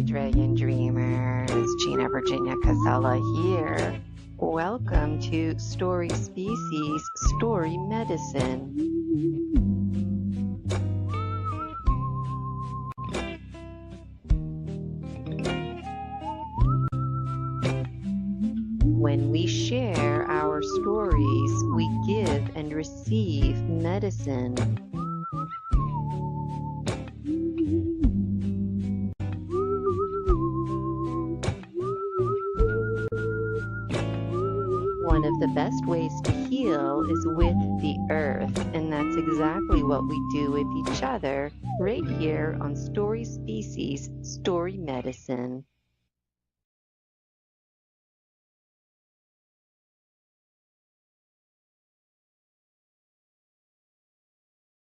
Dragon Dreamers, Gina Virginia Casella here. Welcome to Story Species, Story Medicine. When we share our stories, we give and receive medicine. One of the best ways to heal is with the earth, and that's exactly what we do with each other right here on Story Species, Story Medicine.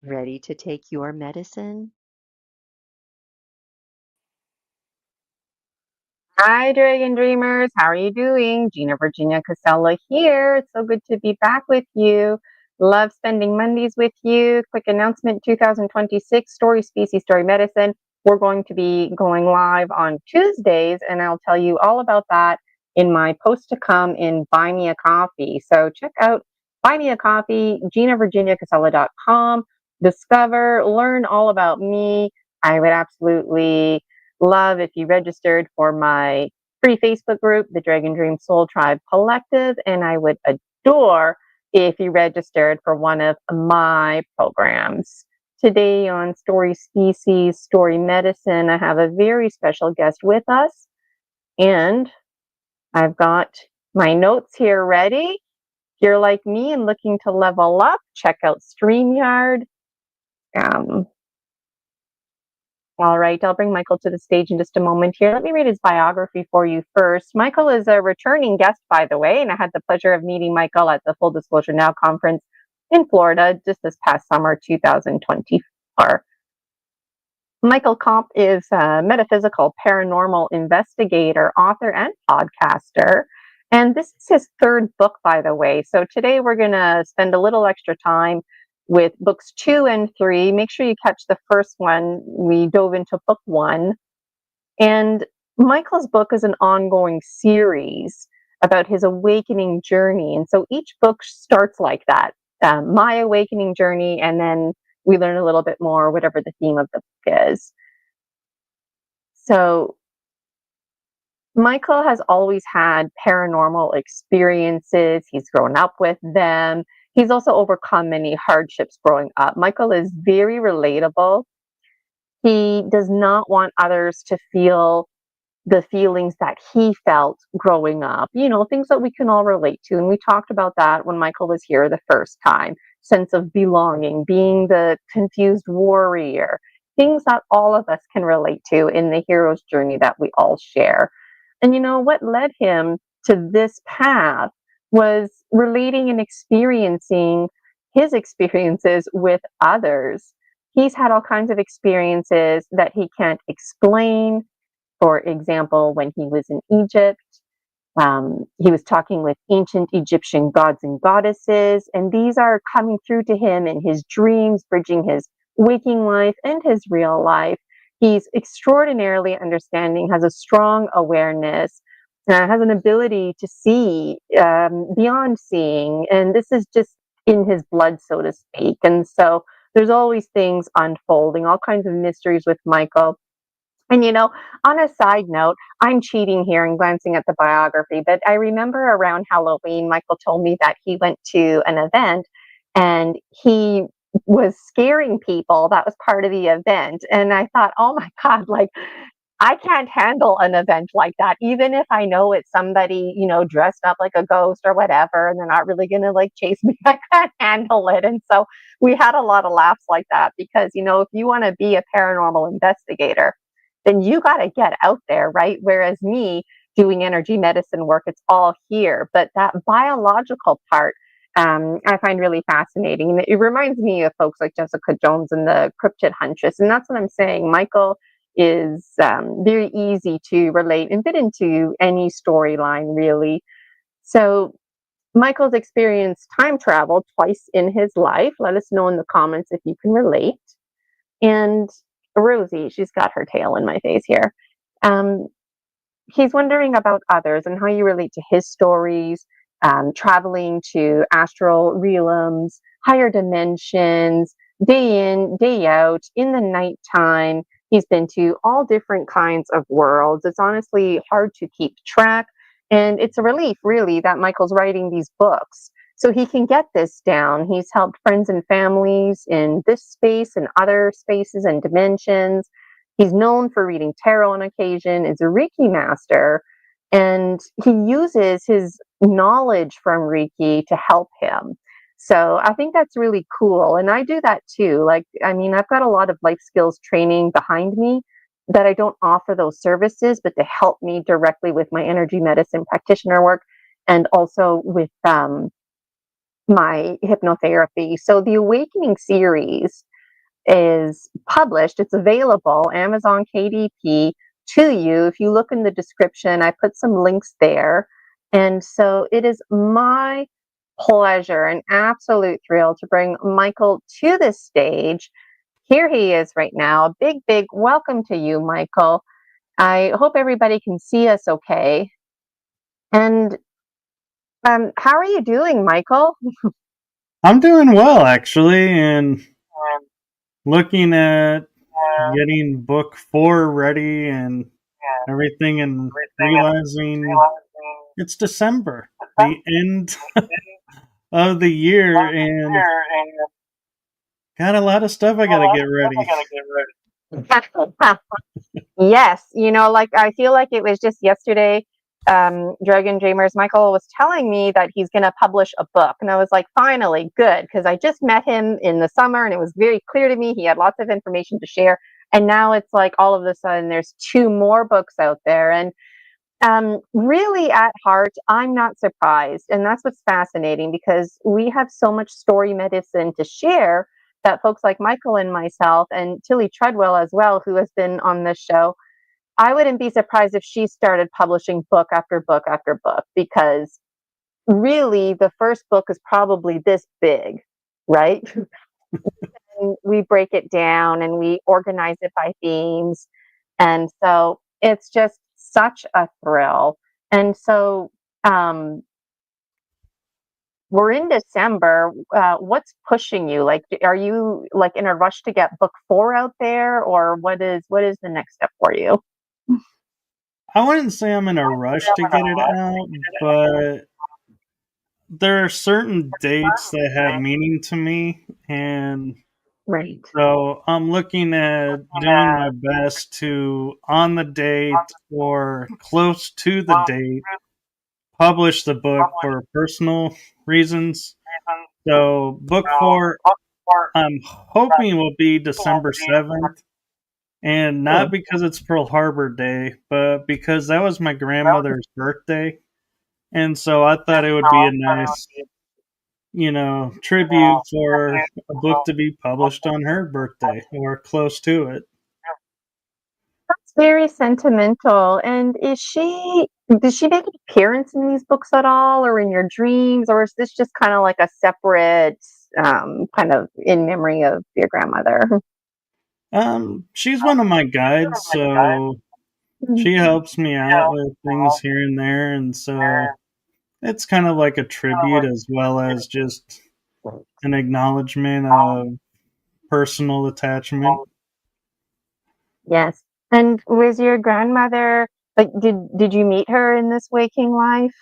Ready to take your medicine? Hi, Dragon Dreamers. How are you doing? Gina Virginia Casella here. It's so good to be back with you. Love spending Mondays with you. Quick announcement 2026 Story Species, Story Medicine. We're going to be going live on Tuesdays, and I'll tell you all about that in my post to come in Buy Me a Coffee. So check out Buy Me a Coffee, GinaVirginiaCasella.com. Discover, learn all about me. I would absolutely love if you registered for my free Facebook group, the Dragon Dream Soul Tribe Collective, and I would adore if you registered for one of my programs. Today on Story Species, Story Medicine, I have a very special guest with us, and I've got my notes here ready. If you're like me and looking to level up, check out StreamYard. All right, I'll bring Michael to the stage in just a moment here. Let me read his biography for you first. Michael is a returning guest, by the way, and I had the pleasure of meeting Michael at the Full Disclosure Now conference in Florida just this past summer, 2024. Michael Kopf is a metaphysical paranormal investigator, author, and podcaster. And this is his third book, by the way. So today we're going to spend a little extra time with books 2 and 3. Make sure you catch the first one. We dove into book 1. And Michael's book is an ongoing series about his awakening journey. And so each book starts like that, my awakening journey, and then we learn a little bit more, whatever the theme of the book is. So Michael has always had paranormal experiences. He's grown up with them. He's also overcome many hardships growing up. Michael is very relatable. He does not want others to feel the feelings that he felt growing up, things that we can all relate to. And we talked about that when Michael was here the first time. Sense of belonging, being the confused warrior, things that all of us can relate to in the hero's journey that we all share. And what led him to this path was relating and experiencing his experiences with others. He's had all kinds of experiences that he can't explain. For example, when he was in Egypt, he was talking with ancient Egyptian gods and goddesses, and these are coming through to him in his dreams, bridging his waking life and his real life. He's extraordinarily understanding, has a strong awareness, has an ability to see beyond seeing, and this is just in his blood, so to speak. And so there's always things unfolding, all kinds of mysteries with Michael. And, on a side note, I'm cheating here and glancing at the biography, but I remember around Halloween, Michael told me that he went to an event and he was scaring people. That was part of the event. And I thought, oh my God, I can't handle an event like that, even if I know it's somebody, dressed up like a ghost or whatever, and they're not really going to chase me. I can't handle it. And so we had a lot of laughs like that because, if you want to be a paranormal investigator, then you got to get out there, right? Whereas me doing energy medicine work, it's all here. But that biological part, I find really fascinating. And it reminds me of folks like Jessica Jones and the Cryptid Huntress. And that's what I'm saying. Michael is very easy to relate and fit into any storyline, really. So Michael's experienced time travel twice in his life. Let us know in the comments if you can relate. And Rosie, she's got her tail in my face here. Um, he's wondering about others and how you relate to his stories, traveling to astral realms, higher dimensions, day in, day out, in the nighttime. He's been to all different kinds of worlds. It's honestly hard to keep track. And it's a relief, really, that Michael's writing these books so he can get this down. He's helped friends and families in this space and other spaces and dimensions. He's known for reading tarot on occasion, is a Reiki master, and he uses his knowledge from Reiki to help him. So I think that's really cool. And I do that too. Like, I mean, I've got a lot of life skills training behind me that I don't offer those services, but to help me directly with my energy medicine practitioner work and also with my hypnotherapy. So the Awakening series is published. It's available, Amazon KDP, to you. If you look in the description, I put some links there. And so it is my pleasure, an absolute thrill to bring Michael to this stage. Here he is right now. A big, big welcome to you, Michael. I hope everybody can see us okay. And how are you doing, Michael? I'm doing well, actually, and looking at getting book 4 ready and everything, and realizing it's December, the end of the year, and got a lot of stuff I got to get ready. Yes, like I feel like it was just yesterday. Dragon Dreamers Michael was telling me that he's going to publish a book, and I was like, finally, good, because I just met him in the summer, and it was very clear to me he had lots of information to share. And now it's like all of a sudden there's 2 more books out there, and really at heart, I'm not surprised, and that's what's fascinating because we have so much story medicine to share that folks like Michael and myself, and Tilly Treadwell as well, who has been on this show, I wouldn't be surprised if she started publishing book after book after book, because really the first book is probably this big, right? And we break it down and we organize it by themes. And so it's just such a thrill. And so we're in December. What's pushing you? Like, are you like in a rush to get book 4 out there, or what is the next step for you? I wouldn't say I'm in a rush to get it out, but there are certain dates that have meaning to me, and Right. so I'm looking at doing my best to, on the date or close to the date, publish the book for personal reasons. So book 4, I'm hoping will be December 7th, and not because it's Pearl Harbor Day, but because that was my grandmother's birthday. And so I thought it would be a nice, tribute for a book to be published on her birthday or close to it. That's very sentimental. And does she make an appearance in these books at all, or in your dreams, or is this just kind of like a separate, kind of in memory of your grandmother? She's one of my guides, so she helps me out with things here and there, and so it's kind of like a tribute as well as just an acknowledgement of personal attachment. Yes. And was your grandmother, like, did you meet her in this waking life?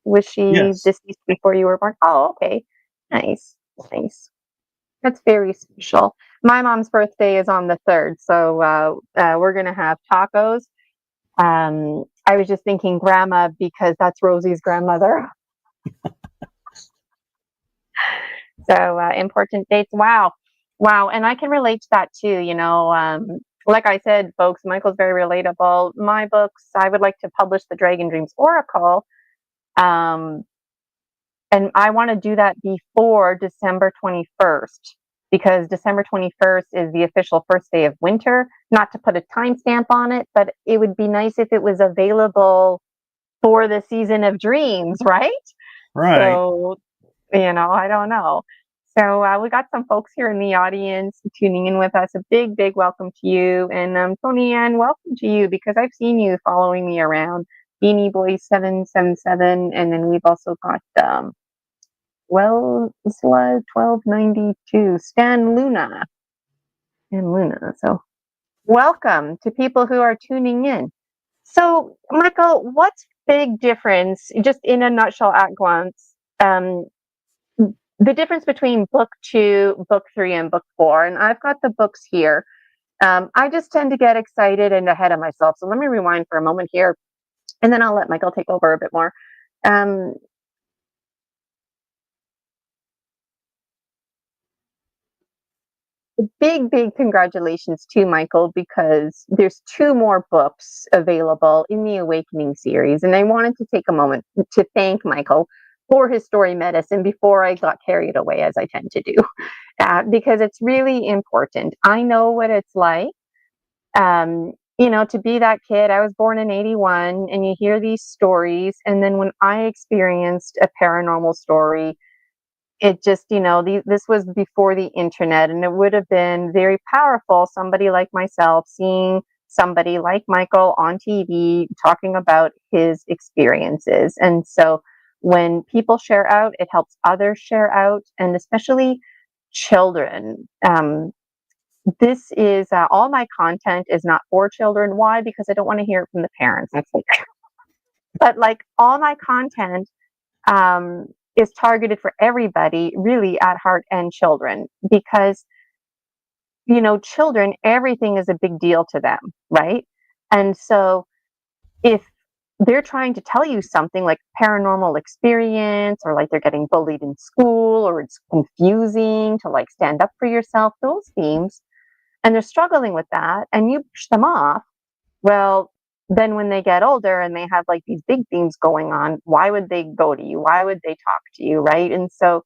Was she Yes. deceased before you were born? Oh, okay. Nice. Nice. That's very special. My mom's birthday is on the 3rd, so we're gonna have tacos. I was just thinking grandma because that's Rosie's grandmother. So important dates. Wow. Wow. And I can relate to that too. Like I said, folks, Michael's very relatable. My books, I would like to publish the Dragon Dreams Oracle. Um, and I want to do that before December 21st, because December 21st is the official first day of winter. Not to put a timestamp on it, but it would be nice if it was available for the season of dreams, right? Right. So, I don't know. So we got some folks here in the audience tuning in with us. A big, big welcome to you. And Tony Ann, welcome to you because I've seen you following me around. Beanie Boy 777. And then we've also got Slud 1292, Stan Luna. So welcome to people who are tuning in. So, Michael, what's big difference, just in a nutshell at glance, the difference between book 2, book 3, and book 4? And I've got the books here. I just tend to get excited and ahead of myself. So let me rewind for a moment here, and then I'll let Michael take over a bit more. Big, big congratulations to Michael, because there's 2 more books available in the Awakening series. And I wanted to take a moment to thank Michael for his story medicine before I got carried away, as I tend to do, because it's really important. I know what it's like, to be that kid. I was born in 81, and you hear these stories. And then when I experienced a paranormal story, it just, this was before the internet, and it would have been very powerful. Somebody like myself seeing somebody like Michael on TV talking about his experiences. And so when people share out, it helps others share out, and especially children. This is all my content is not for children. Why? Because I don't want to hear it from the parents. But like all my content, is targeted for everybody, really, at heart, and children, because children, everything is a big deal to them, right? And so if they're trying to tell you something like paranormal experience, or like they're getting bullied in school, or it's confusing to like stand up for yourself, those themes, and they're struggling with that, and you push them off, well, then when they get older and they have like these big themes going on, why would they go to you? Why would they talk to you, right? And so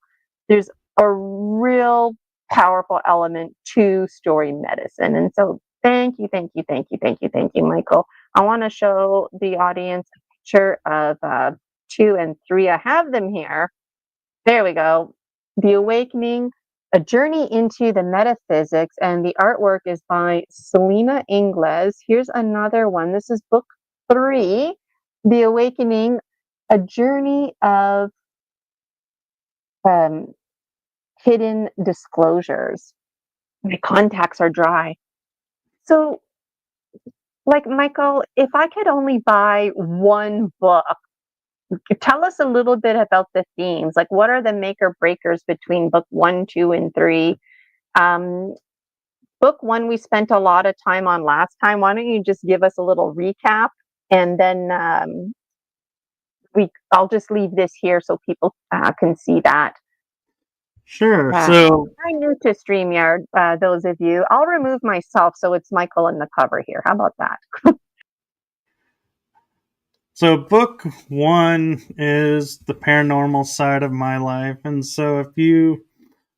there's a real powerful element to story medicine. And so thank you, Michael. I want to show the audience a picture of 2 and 3. I have them here. There we go. The Awakening, A Journey into the Metaphysics, and the artwork is by Selena Ingles. Here's another one. This is book 3, The Awakening, A Journey of Hidden Disclosures. My contacts are dry. So, like, Michael, if I could only buy one book, tell us a little bit about the themes. Like, what are the make or breakers between book 1, 2, and 3? Book 1, we spent a lot of time on last time. Why don't you just give us a little recap, and then I'll just leave this here so people can see that. Sure. So I'm new to StreamYard, those of you. I'll remove myself so it's Michael in the cover here. How about that? So book 1 is the paranormal side of my life. And so if you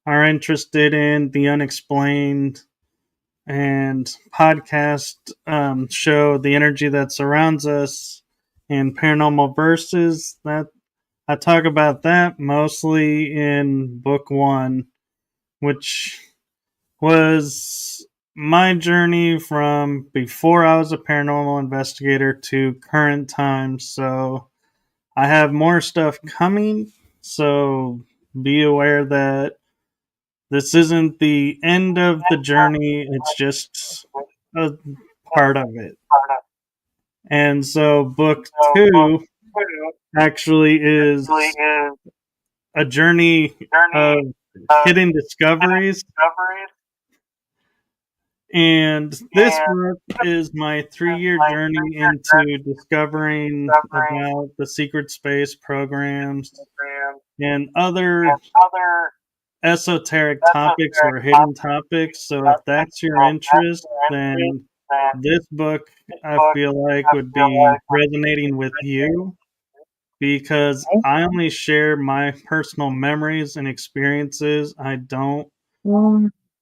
are interested in the unexplained and podcast show the energy that surrounds us and paranormal verses, that I talk about that mostly in book 1, which was my journey from before I was a paranormal investigator to current time. So I have more stuff coming, so be aware that this isn't the end of the journey, it's just a part of it. And so book 2 actually is a journey of hidden discoveries. And this book is my 3-year journey into discovering about the secret space programs and other esoteric topics or hidden topics. So if that's your interest, then this book I feel like would be resonating with you, because I only share my personal memories and experiences. I don't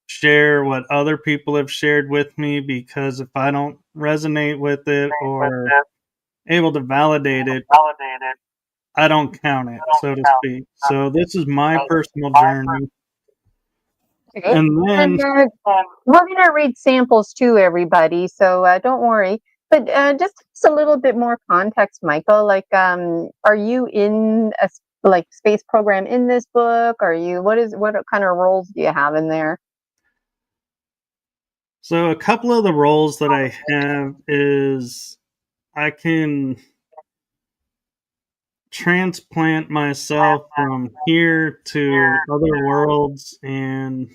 share what other people have shared with me, because if I don't resonate with it or able to validate it, I don't count it, so to speak. So this is my personal journey. Okay. And then, And we're going to read samples too, everybody. So don't worry. But just a little bit more context, Michael. Like, are you in a like space program in this book? Are you? What kind of roles do you have in there? so a couple of the roles that I have is I can transplant myself from here to other worlds and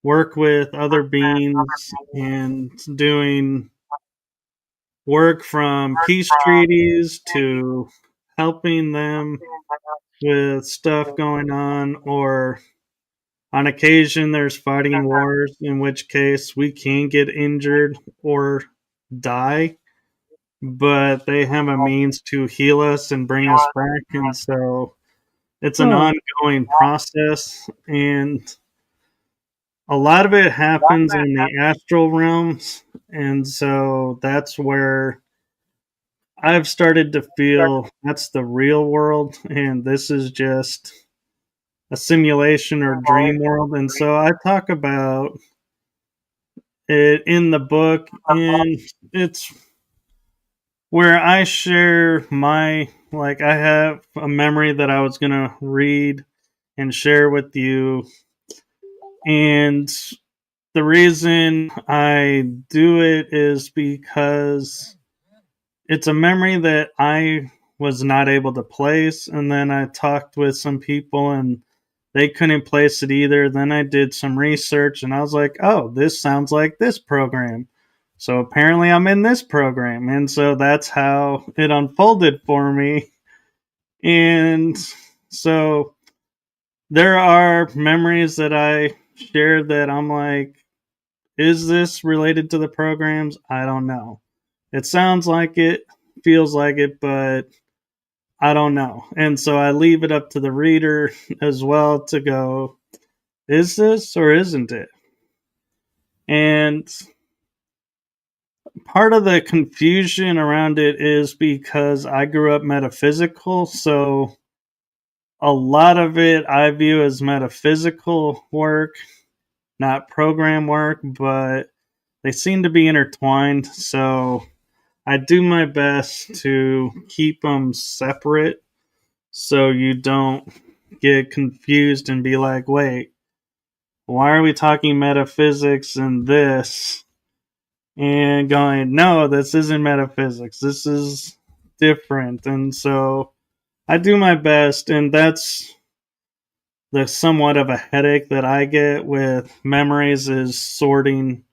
work with other beings and doing work from peace treaties to helping them with stuff going on, or on occasion there's fighting wars, in which case we can get injured or die, but they have a means to heal us and bring us back. And so it's an Hmm. ongoing process, and a lot of it happens in the astral realms. And so that's where I've started to feel that's the real world, and this is just a simulation or dream world. And so I talk about it in the book, and it's where I share my, like, I have a memory that I was going to read and share with you. And the reason I do it is because it's a memory that I was not able to place. And then I talked with some people and they couldn't place it either. Then I did some research and I was like, oh, this sounds like this program. So apparently I'm in this program. And so that's how it unfolded for me. And so there are memories that I share that I'm like, is this related to the programs? I don't know. It sounds like it, feels like it, but I don't know. And so I leave it up to the reader as well to go, is this or isn't it? And part of the confusion around it is because I grew up metaphysical. So a lot of it I view as metaphysical work, not program work, but they seem to be intertwined. So I do my best to keep them separate so you don't get confused and be like, wait, why are we talking metaphysics and this? And going, no, this isn't metaphysics. This is different. And so I do my best, and that's the somewhat of a headache that I get with memories is sorting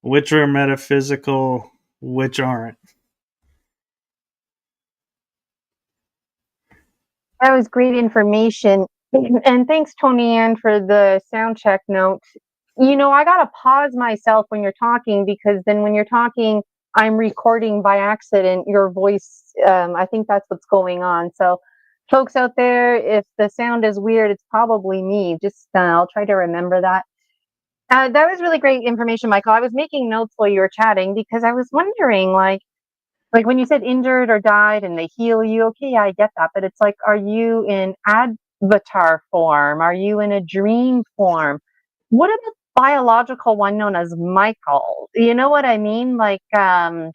which are metaphysical, which aren't. That was great information. And thanks, Tony Ann, for the sound check note. I got to pause myself when you're talking because then when you're talking, I'm recording by accident your voice. I think that's what's going on. So, folks out there, if the sound is weird, it's probably me. Just I'll try to remember that. That was really great information, Michael. I was making notes while you were chatting because I was wondering, like when you said injured or died and they heal you, okay, yeah, I get that. But it's like, are you in avatar form? Are you in a dream form? What about the biological one known as Michael? You know what I mean? And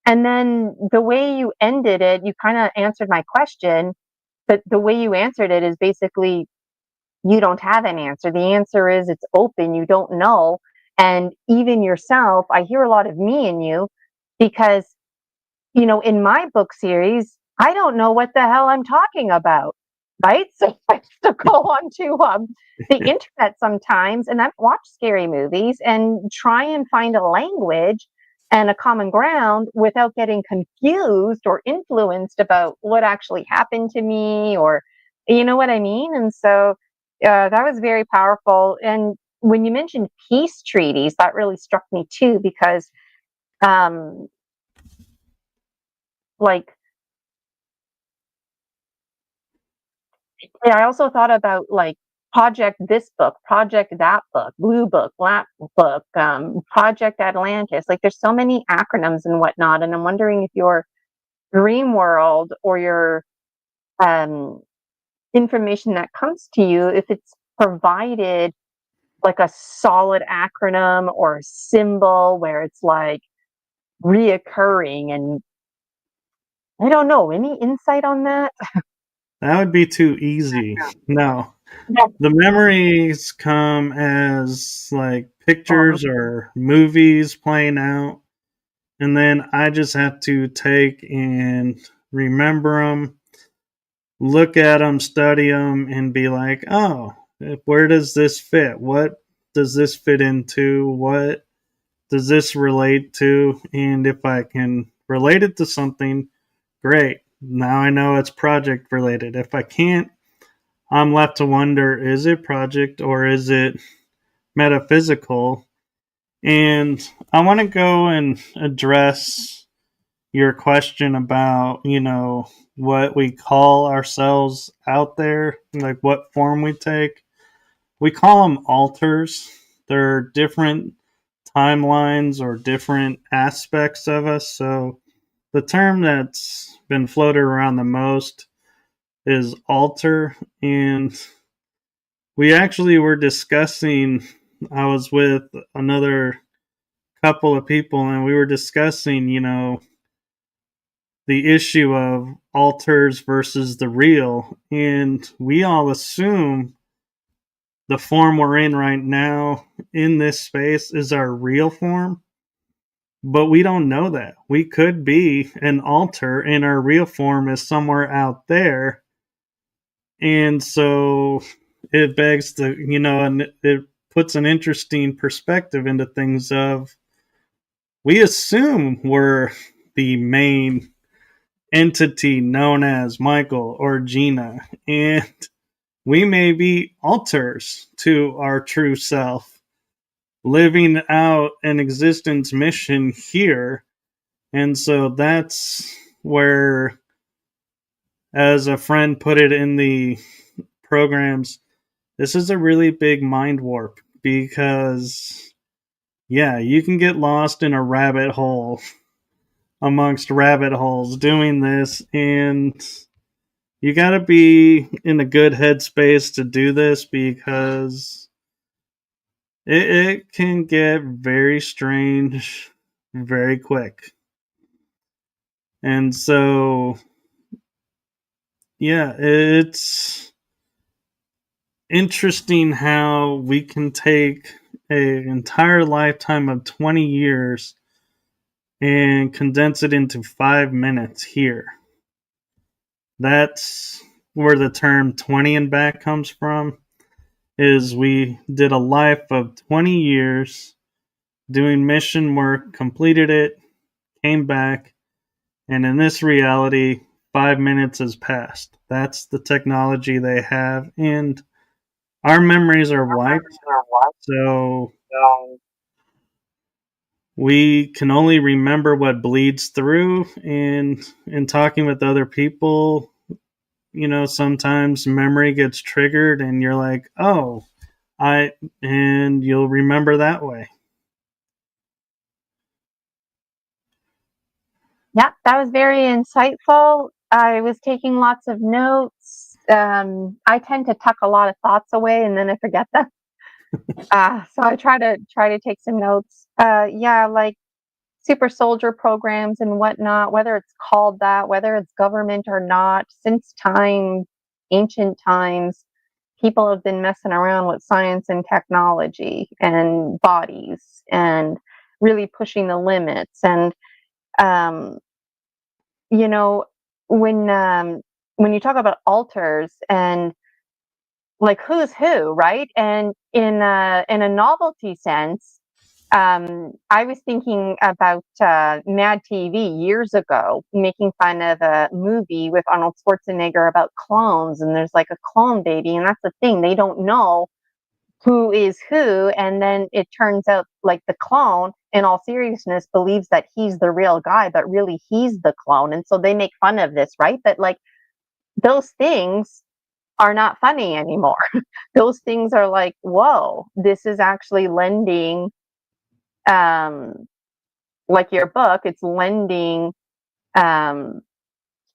then the way you ended it, you kind of answered my question, but the way you answered it is basically you don't have an answer. The answer is it's open, you don't know. And even yourself, I hear a lot of me in you because in my book series, I don't know what the hell I'm talking about, right? So I have to go on to the internet sometimes and I watch scary movies and try and find a language and a common ground without getting confused or influenced about what actually happened to me or, you know what I mean? And so that was very powerful. And when you mentioned peace treaties, that really struck me too, because um, like, yeah, I also thought about like project this book, project that book, blue book, black book, project Atlantis. Like there's so many acronyms and whatnot. And I'm wondering if your dream world or your um, information that comes to you, if it's provided like a solid acronym or a symbol where it's like reoccurring, and I don't know. Any insight on that? That would be too easy. No. Yeah. The memories come as like pictures or movies playing out, and then I just have to take and remember them, look at them, study them, and be like, oh, where does this fit? What does this fit into? What does this relate to? And if I can relate it to something, great. Now I know it's project related. If I can't, I'm left to wonder, is it project or is it metaphysical? And I want to go and address your question about, what we call ourselves out there, like what form we take. We call them alters. They're different timelines or different aspects of us. So the term that's been floated around the most is alter. And we actually were discussing, I was with another couple of people and we were discussing, the issue of alters versus the real. And we all assume the form we're in right now in this space is our real form, but we don't know that. We could be an alter and our real form is somewhere out there. And so it begs the, and it puts an interesting perspective into things of we assume we're the main entity known as Michael or Gina, and we may be alters to our true self, living out an existence mission here. And so that's where, as a friend put it in the programs, this is a really big mind warp because, yeah, you can get lost in a rabbit hole amongst rabbit holes doing this, and you got to be in a good headspace to do this because it can get very strange very quick. And so, yeah, it's interesting how we can take an entire lifetime of 20 years and condense it into 5 minutes here. That's where the term 20 and back comes from, is we did a life of 20 years doing mission work, completed it, came back, and in this reality, 5 minutes has passed. That's the technology they have, and our memories are wiped, so we can only remember what bleeds through. And in talking with other people, sometimes memory gets triggered and you're like, oh, and you'll remember that way. Yeah, that was very insightful. I was taking lots of notes. I tend to tuck a lot of thoughts away and then I forget them. So I try to take some notes. Yeah, like super soldier programs and whatnot, whether it's called that, whether it's government or not, since ancient times, people have been messing around with science and technology and bodies and really pushing the limits. And um, you know, when you talk about alters and like who's who, right? And in a novelty sense, I was thinking about Mad TV years ago, making fun of a movie with Arnold Schwarzenegger about clones, and there's like a clone baby, and that's the thing, they don't know who is who, and then it turns out like the clone, in all seriousness, believes that he's the real guy, but really he's the clone, and so they make fun of this, right? But like those things are not funny anymore. Those things are like, whoa, this is actually lending, um, like your book, it's lending um,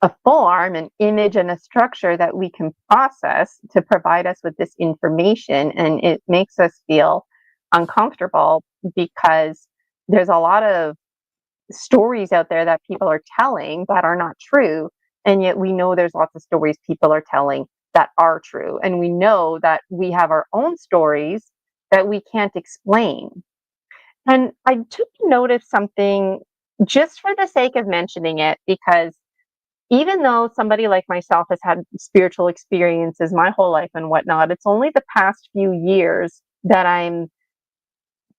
a form, an image, and a structure that we can process to provide us with this information. And it makes us feel uncomfortable because there's a lot of stories out there that people are telling that are not true. And yet we know there's lots of stories people are telling that are true. And we know that we have our own stories that we can't explain. And I took notice something just for the sake of mentioning it, because even though somebody like myself has had spiritual experiences my whole life and whatnot, it's only the past few years that I'm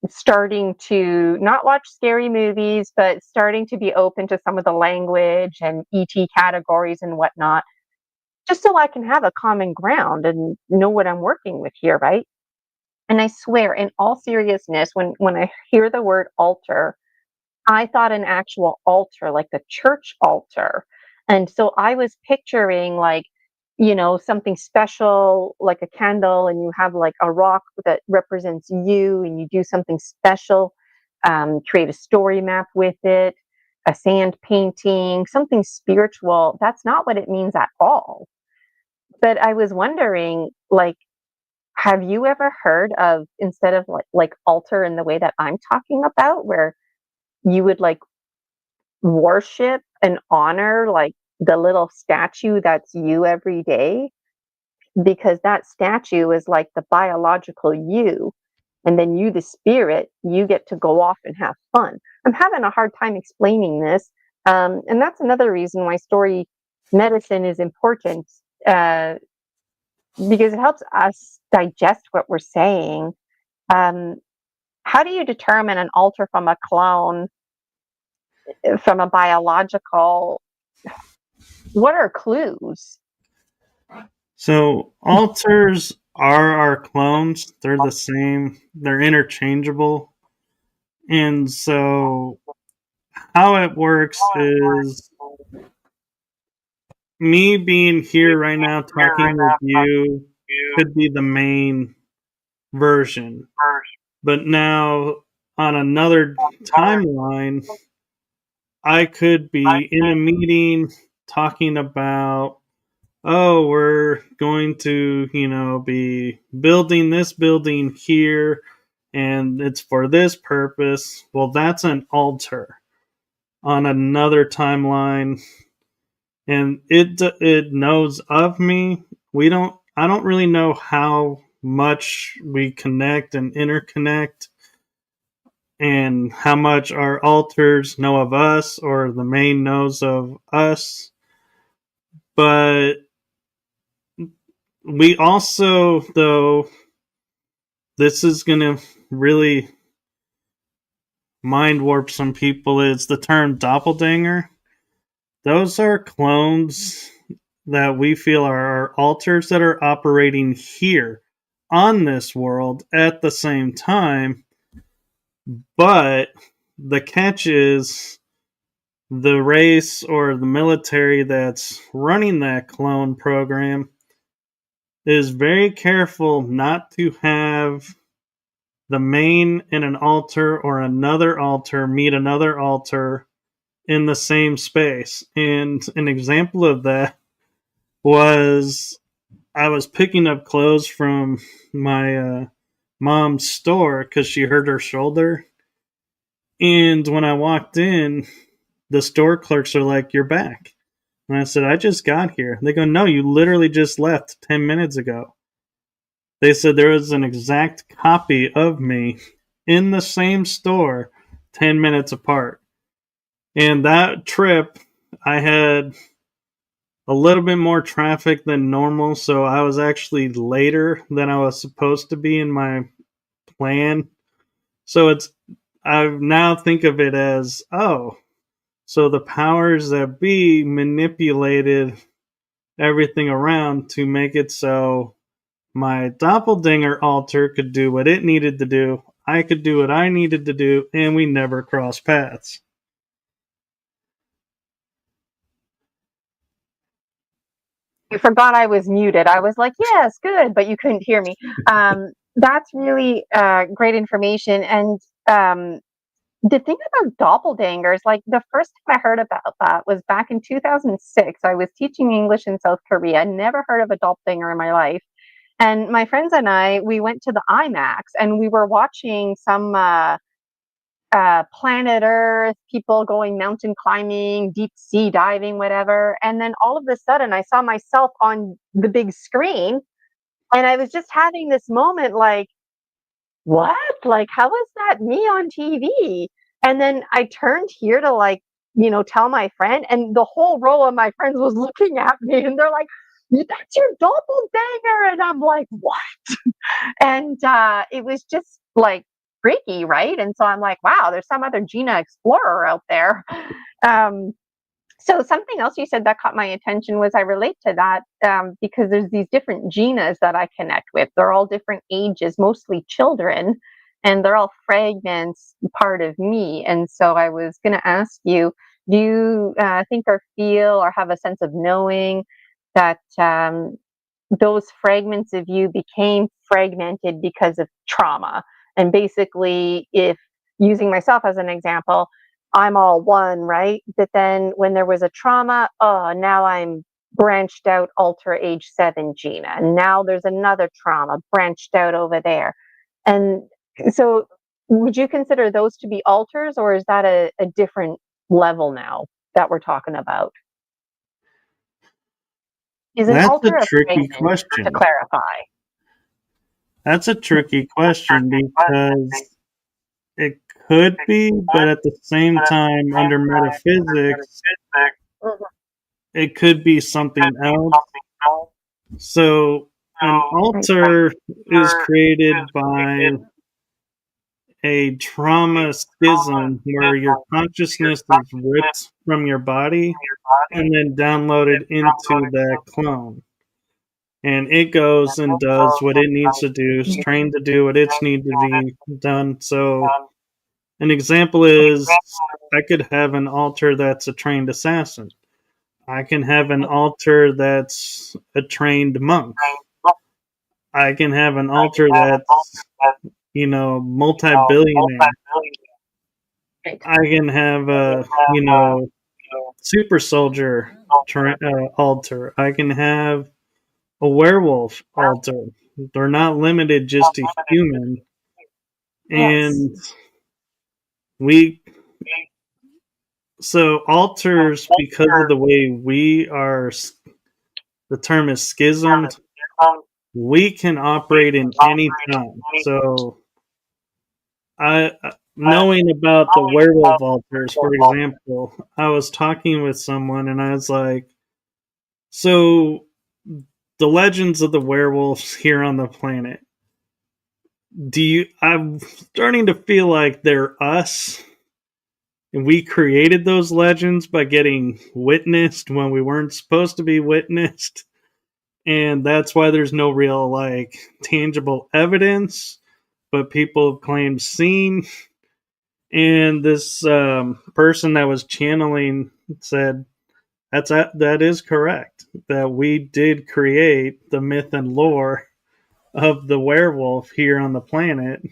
starting to not watch scary movies, but starting to be open to some of the language and ET categories and whatnot, just so I can have a common ground and know what I'm working with here, right? And I swear, in all seriousness, when I hear the word altar, I thought an actual altar, like the church altar. And so I was picturing like, something special, like a candle, and you have like a rock that represents you, and you do something special, create a story map with it, a sand painting, something spiritual. That's not what it means at all. But I was wondering, like, have you ever heard of, instead of like altar in the way that I'm talking about, where you would like worship and honor like the little statue that's you every day, because that statue is like the biological you, and then you, the spirit, you get to go off and have fun. I'm having a hard time explaining this, and that's another reason why story medicine is important, uh, because it helps us digest what we're saying. um, how do you determine an alter from a clone, from a biological? What are clues? So alters are our clones. They're the same. They're interchangeable. And so how it works is me being here right now talking with you could be the main version. But now on another timeline, I could be in a meeting talking about, oh, we're going to, be building this building here and it's for this purpose. Well, that's an altar on another timeline, and it knows of me. I don't really know how much we connect and interconnect, and how much our alters know of us or the main knows of us. But we also, though, this is going to really mind warp some people, is the term doppelganger. Those are clones that we feel are our alters that are operating here on this world at the same time. But the catch is the race or the military that's running that clone program is very careful not to have the main and an alter or another alter meet another alter in the same space. And an example of that was, I was picking up clothes from my mom's store because she hurt her shoulder. And when I walked in, the store clerks are like, "You're back." And I said, "I just got here." They go, "No, you literally just left 10 minutes ago." They said there was an exact copy of me in the same store 10 minutes apart. And that trip, I had a little bit more traffic than normal, so I was actually later than I was supposed to be in my plan. So I now think of it as, oh, so the powers that be manipulated everything around to make it so my doppelganger alter could do what it needed to do, I could do what I needed to do, and we never cross paths. You forgot I was muted. I was like, yes, good, but you couldn't hear me. That's really great information. And The thing about doppelgangers, like the first time I heard about that was back in 2006. I was teaching English in South Korea. Never heard of a doppelganger in my life. And my friends and I, we went to the IMAX and we were watching some planet Earth, people going mountain climbing, deep sea diving, whatever. And then all of a sudden, I saw myself on the big screen, and I was just having this moment like, what? Like, how is that me on TV? And then I turned here to like, tell my friend, and the whole row of my friends was looking at me and they're like, that's your doppelganger. And I'm like, what? And it was just like freaky, right? And so I'm like, wow, there's some other Gina explorer out there. Um, so something else you said that caught my attention was I relate to that because there's these different Ginas that I connect with. They're all different ages, mostly children, and they're all fragments, part of me. And so I was going to ask you, do you think or feel or have a sense of knowing that those fragments of you became fragmented because of trauma? And basically, if using myself as an example, I'm all one, right? But then when there was a trauma, oh, now I'm branched out alter age 7 Gina. And now there's another trauma branched out over there. And so would you consider those to be alters, or is that a different level now that we're talking about? Is an That's a alter a tricky fragment, to question. clarify? That's a tricky question because it could be, but at the same time, under metaphysics, Mhm. it could be something else. So, an Right. alter is created by a trauma schism where your consciousness is ripped from your body and then downloaded into that clone. And it goes and does what it needs to do, is trained to do what it's need to be done. So, an example is I could have an alter that's a trained assassin. I can have an alter that's a trained monk. I can have an alter that's, multi-billionaire. Right. I can have a, super soldier alter. I can have a werewolf alter. They're not limited just to human. Yes. And we, so alters, because of the way we are, the term is schismed, we can operate in any time. So knowing about the werewolf altars, for example, I was talking with someone and I was like, so the legends of the werewolves here on the planet, I'm starting to feel like they're us and we created those legends by getting witnessed when we weren't supposed to be witnessed, and that's why there's no real like tangible evidence, but people have claimed seeing. And this person that was channeling said that is correct, that we did create the myth and lore of the werewolf here on the planet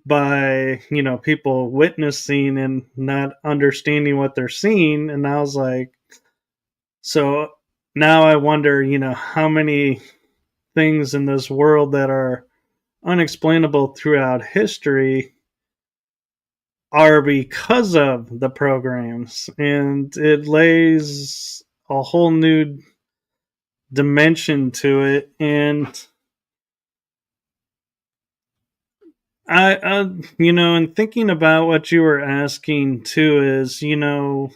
by people witnessing and not understanding what they're seeing. And I was like, so now I wonder how many things in this world that are unexplainable throughout history are because of the programs, and it lays a whole new dimension to it. And and thinking about what you were asking too is, the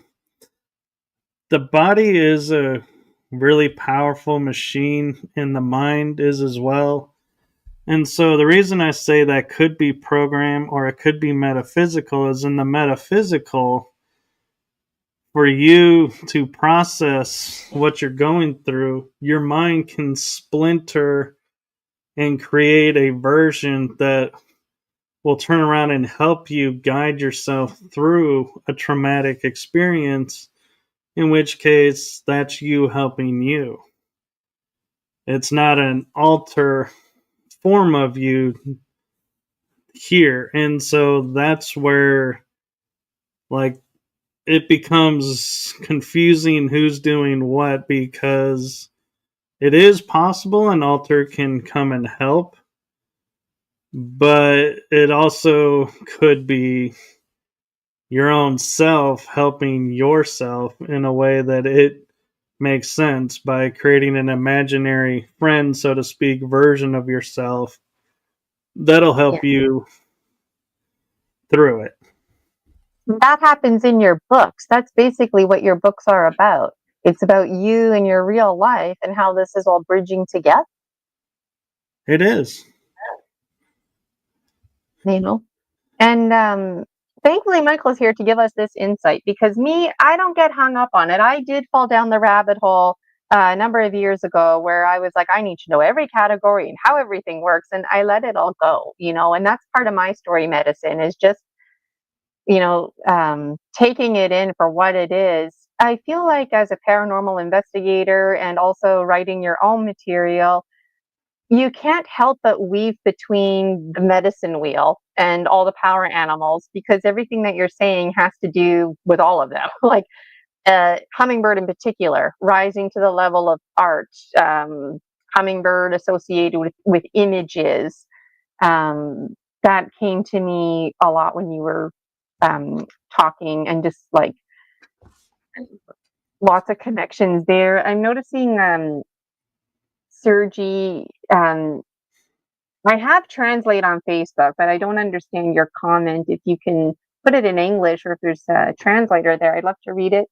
body is a really powerful machine, and the mind is as well. And so the reason I say that could be program or it could be metaphysical is, in the metaphysical, for you to process what you're going through, your mind can splinter and create a version that will turn around and help you guide yourself through a traumatic experience, in which case that's you helping you. It's not an alter form of you. here. And so that's where, like, it becomes confusing who's doing what, because it is possible an alter can come and help, but it also could be your own self helping yourself in a way that it makes sense by creating an imaginary friend, so to speak, version of yourself that'll Yeah. help you through it. That happens in your books. That's basically what your books are about. It's about you and your real life and how this is all bridging together, It is. you know? And thankfully, Michael's here to give us this insight because I don't get hung up on it. I did fall down the rabbit hole a number of years ago where I was like, I need to know every category and how everything works. And I let it all go, and that's part of my story medicine is just, taking it in for what it is. I feel like as a paranormal investigator and also writing your own material, you can't help but weave between the medicine wheel and all the power animals because everything that you're saying has to do with all of them. Like hummingbird in particular, rising to the level of art, hummingbird associated with images. That came to me a lot when you were talking, and just like lots of connections there. I'm noticing Sergi. I have Translate on Facebook, but I don't understand your comment. If you can put it in English or if there's a translator there, I'd love to read it.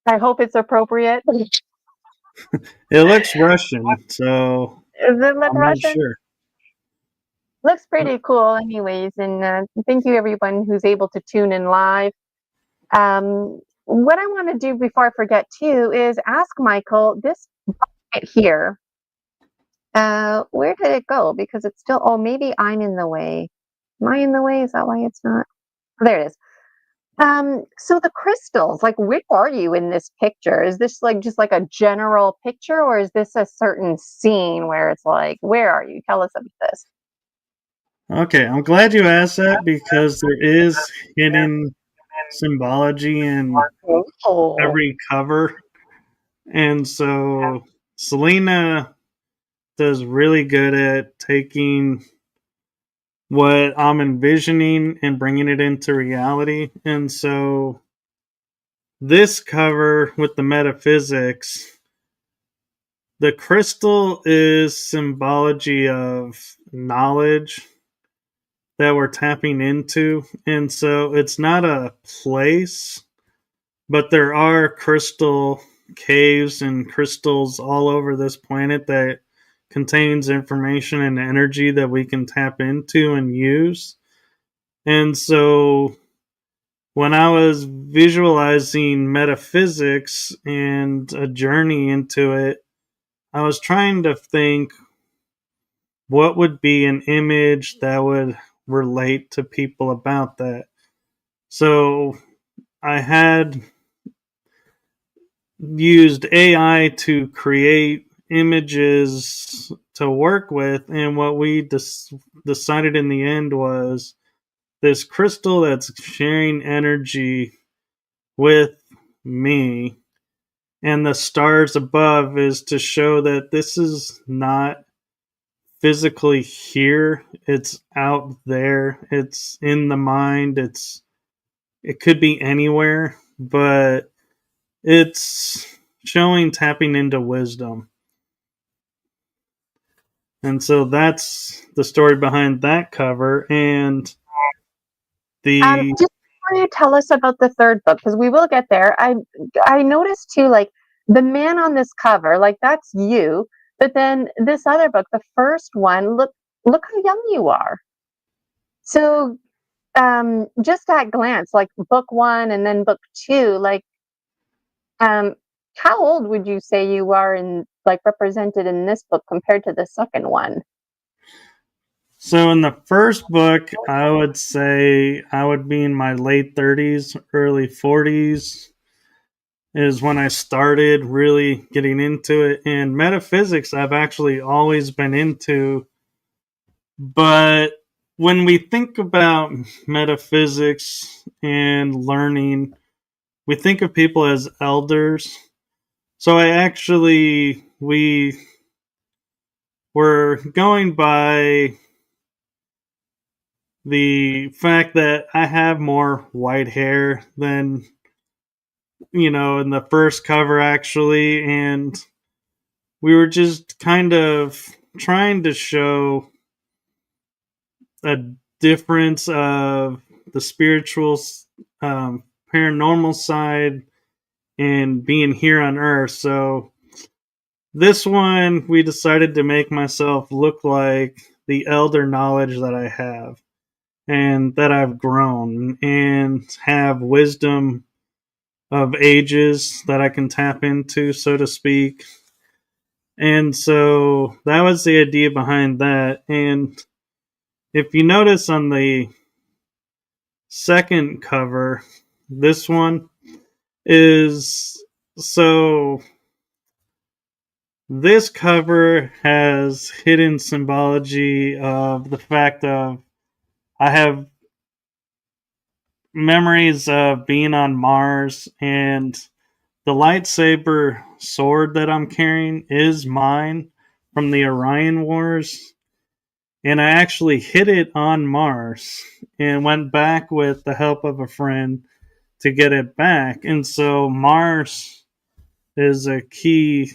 I hope it's appropriate. Is It looks Russian, so it look I'm not Russian? sure. Looks pretty cool, anyways. And thank you, everyone who's able to tune in live. What I want to do before I forget, too, is ask Michael this right here. Where did it go? Because it's still, oh, maybe I'm in the way. Am I in the way? Is that why it's not? There it is. So the crystals, like, where are you in this picture? Is this like just like a general picture, or is this a certain scene where it's like, where are you? Tell us about this. Okay, I'm glad you asked that because there is hidden symbology in Oh, every cover. And so Selena does really good at taking what I'm envisioning and bringing it into reality. And so this cover with the metaphysics, the crystal is symbology of knowledge that we're tapping into. And so it's not a place, but there are crystal caves and crystals all over this planet that contains information and energy that we can tap into and use. And so when I was visualizing metaphysics and a journey into it, I was trying to think what would be an image that would relate to people about that. So I had used AI to create images to work with, and what we decided in the end was this crystal that's sharing energy with me, and the stars above is to show that this is not physically here, it's out there, it's in the mind, it could be anywhere, but it's showing tapping into wisdom. And so that's the story behind that cover. And the just before you tell us about the third book, because we will get there. I noticed too, like the man on this cover, like that's you. But then this other book, the first one, look how young you are. So just at glance, like book one and then book two, like um, how old would you say you are in like represented in this book compared to the second one? so in the first book, I would say I would be in my late 30s, early 40s is when I started really getting into it. And metaphysics I've actually always been into, but when we think about metaphysics and learning, we think of people as elders. So we were going by the fact that I have more white hair than, in the first cover, actually. And we were just kind of trying to show a difference of the spiritual, um, paranormal side and being here on Earth. So this one, we decided to make myself look like the elder knowledge that I have and that I've grown and have wisdom of ages that I can tap into, so to speak. And so that was the idea behind that. And if you notice on the second cover, this one is so this cover has hidden symbology of the fact of I have memories of being on Mars, and the lightsaber sword that I'm carrying is mine from the Orion Wars. And I actually hid it on Mars and went back with the help of a friend to get it back. And so Mars is a key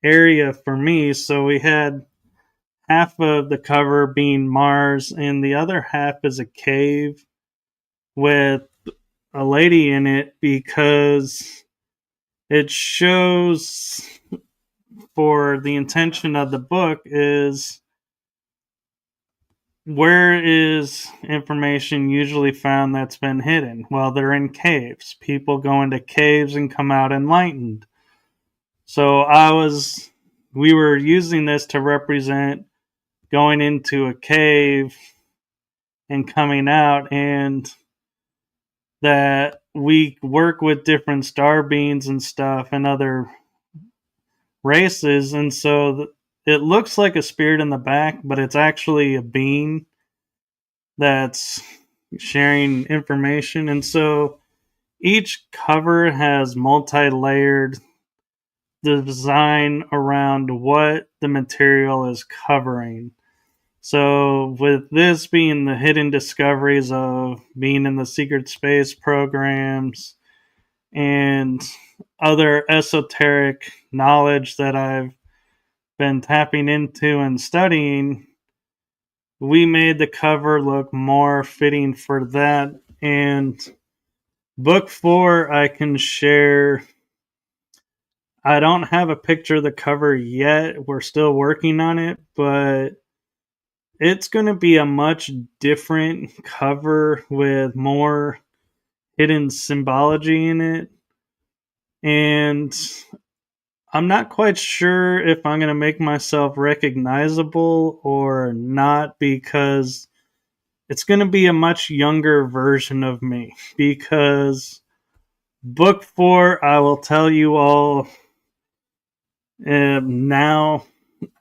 area for me. So we had half of the cover being Mars, and the other half is a cave with a lady in it because it shows, for the intention of the book, is where is information usually found that's been hidden? Well, they're in caves. People go into caves and come out enlightened. So we were using this to represent going into a cave and coming out, and that we work with different star beings and stuff and other races. And so it looks like a spirit in the back, but it's actually a being that's sharing information. And so each cover has multi-layered design around what the material is covering. So with this being the hidden discoveries of being in the secret space programs and other esoteric knowledge that I've been tapping into and studying, we made the cover look more fitting for that. And book 4, I can share. I don't have a picture of the cover yet. We're still working on it, but it's going to be a much different cover with more hidden symbology in it. And I'm not quite sure if I'm going to make myself recognizable or not, because it's going to be a much younger version of me. Because book 4, I will tell you all now.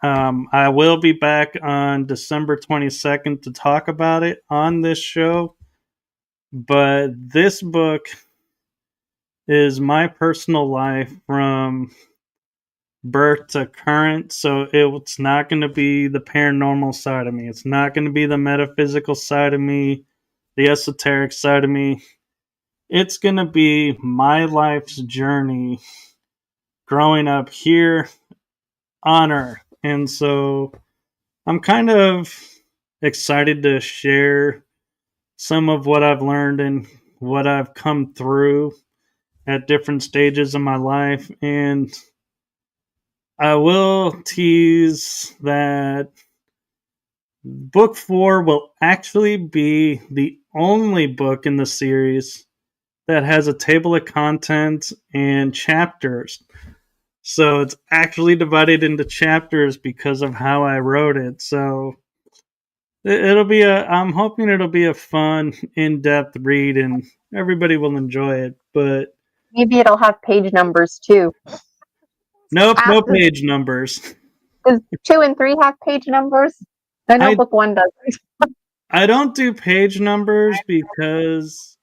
I will be back on December 22nd to talk about it on this show. But this book is my personal life from birth to current. So it's not going to be the paranormal side of me. It's not going to be the metaphysical side of me, the esoteric side of me. It's going to be my life's journey growing up here on Earth. And so I'm kind of excited to share some of what I've learned and what I've come through at different stages of my life. And I will tease that book 4 will actually be the only book in the series that has a table of contents and chapters. So it's actually divided into chapters because of how I wrote it. So I'm hoping it'll be a fun, in-depth read and everybody will enjoy it. But Maybe it'll have page numbers too. nope, no page numbers. Does 2 and 3 have page numbers? I know book 1 does. I don't do page numbers because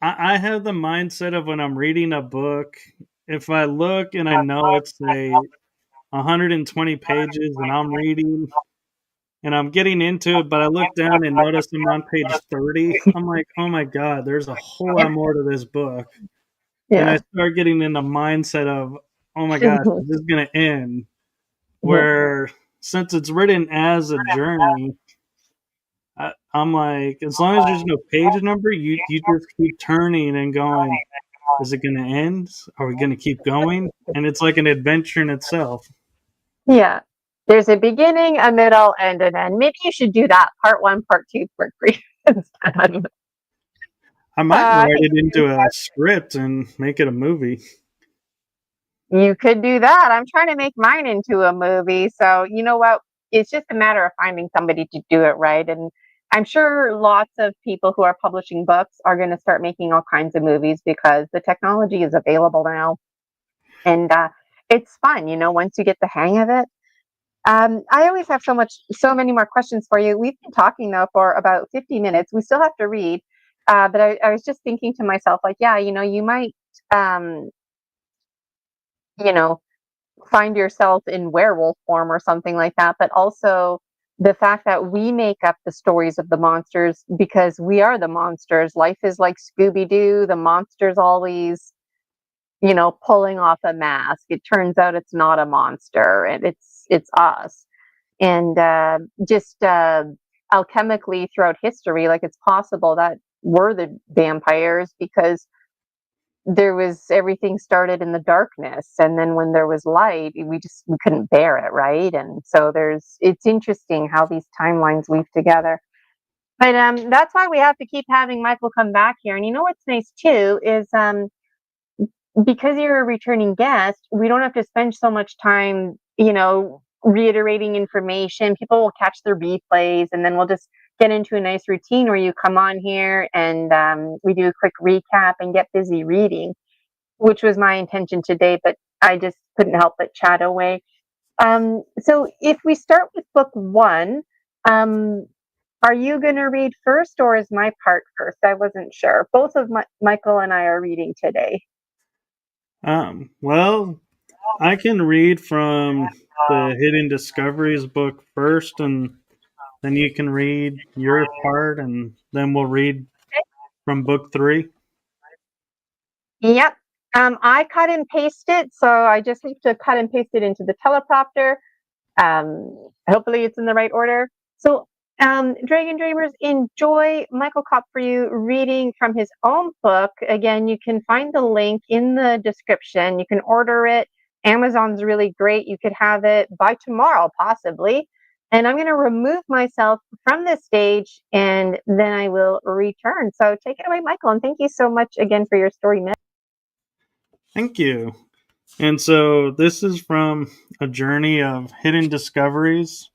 I have the mindset of when I'm reading a book, if I look and I know it's a 120 pages and I'm reading and I'm getting into it, but I look down and notice I'm on page 30, I'm like, oh my God, there's a whole lot more to this book. And I Yeah. start getting in the mindset of, oh my gosh, is this going to end? Mhm. Where since it's written as a journey, I'm like, as long as there's no page number, you just keep turning and going, is it going to end? Are we going to keep going? And it's like an adventure in itself. Yeah. There's a beginning, a middle, and an end. Maybe you should do that. Part one, part two, part three. Instead. I might I write think it into a script and make it a movie. you could do that. I'm trying to make mine into a movie. So, you know what? It's just a matter of finding somebody to do it right. And I'm sure lots of people who are publishing books are going to start making all kinds of movies because the technology is available now. And it's fun, once you get the hang of it. I always have so many more questions for you. We've been talking though for about 50 minutes. We still have to read. But I was just thinking to myself, like, yeah, you might, um, you know, find yourself in werewolf form or something like that, but also the fact that we make up the stories of the monsters because we are the monsters. Life is like Scooby Doo. The monster's always, pulling off a mask. It turns out it's not a monster, and it's us. And just alchemically throughout history, like it's possible that we're the vampires because everything started in the darkness, and then when there was light we couldn't bear it, right? And so it's interesting how these timelines weave together. But that's why we have to keep having Michael come back here. And what's nice too is because you're a returning guest, we don't have to spend so much time reiterating information. People will catch the replays, and then we'll just get into a nice routine where you come on here and we do a quick recap and get busy reading, which was my intention today, but I just couldn't help but chat away. So if we start with book one, um, are you going to read first or is my part first? I wasn't sure. Both of Michael and I are reading today. Well, I can read from the Hidden Discoveries book first, and then you can read your part, and then we'll read from book three. Yep. I cut and paste it, so I just need to cut and paste it into the teleprompter. Hopefully it's in the right order. So, Dragon Dreamers, enjoy Michael Kopf for you reading from his own book. Again, you can find the link in the description. You can order it. Amazon's really great. You could have it by tomorrow, possibly. And I'm going to remove myself from this stage and then I will return. So take it away, Michael. And thank you so much again for your story. Thank you. And so this is from A Journey of Hidden Discoveries.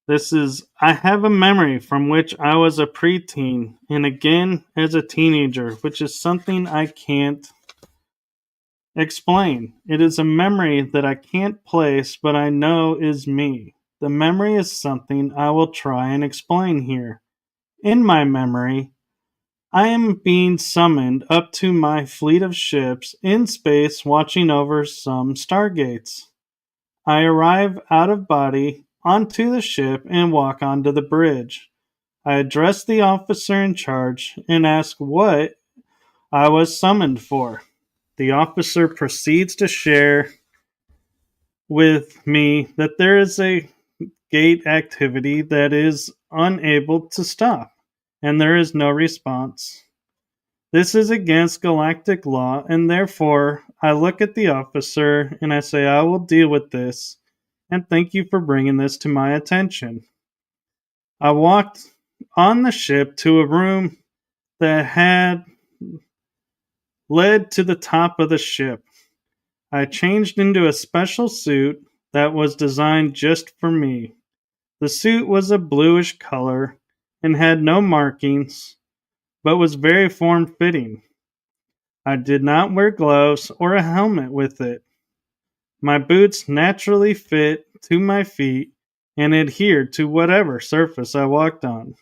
This is, I have a memory from which I was a preteen and again as a teenager, which is something I can't explain. It is a memory that I can't place, but I know is me. The memory is something I will try and explain here. In my memory, I am being summoned up to my fleet of ships in space watching over some stargates. I arrive out of body onto the ship and walk onto the bridge. I address the officer in charge and ask what I was summoned for. The officer proceeds to share with me that there is a gate activity that is unable to stop, and there is no response. This is against galactic law, and therefore I look at the officer and I say, I will deal with this, and thank you for bringing this to my attention. I walked on the ship to a room that had led to the top of the ship. I changed into a special suit that was designed just for me. The suit was a bluish color and had no markings, but was very form-fitting. I did not wear gloves or a helmet with it. My boots naturally fit to my feet, and adhere to whatever surface I walked on.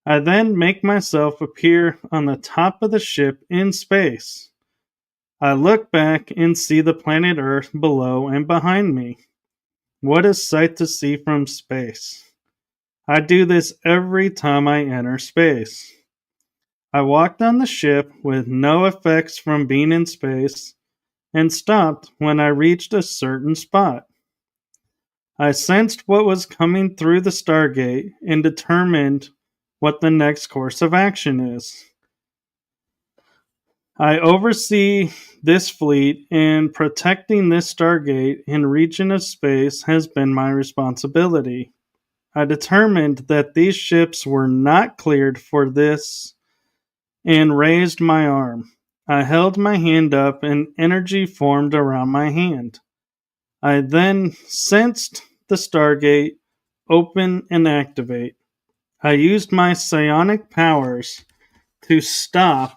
I then make myself appear on the top of the ship in space. I look back and see the planet Earth below and behind me. What a sight to see from space. I do this every time I enter space. I walked on the ship with no effects from being in space and stopped when I reached a certain spot. I sensed what was coming through the Stargate and determined what the next course of action is. I oversee this fleet, and protecting this Stargate and region of space has been my responsibility. I determined that these ships were not cleared for this and raised my arm. I held my hand up and energy formed around my hand. I then sensed the Stargate open and activate. I used my psionic powers to stop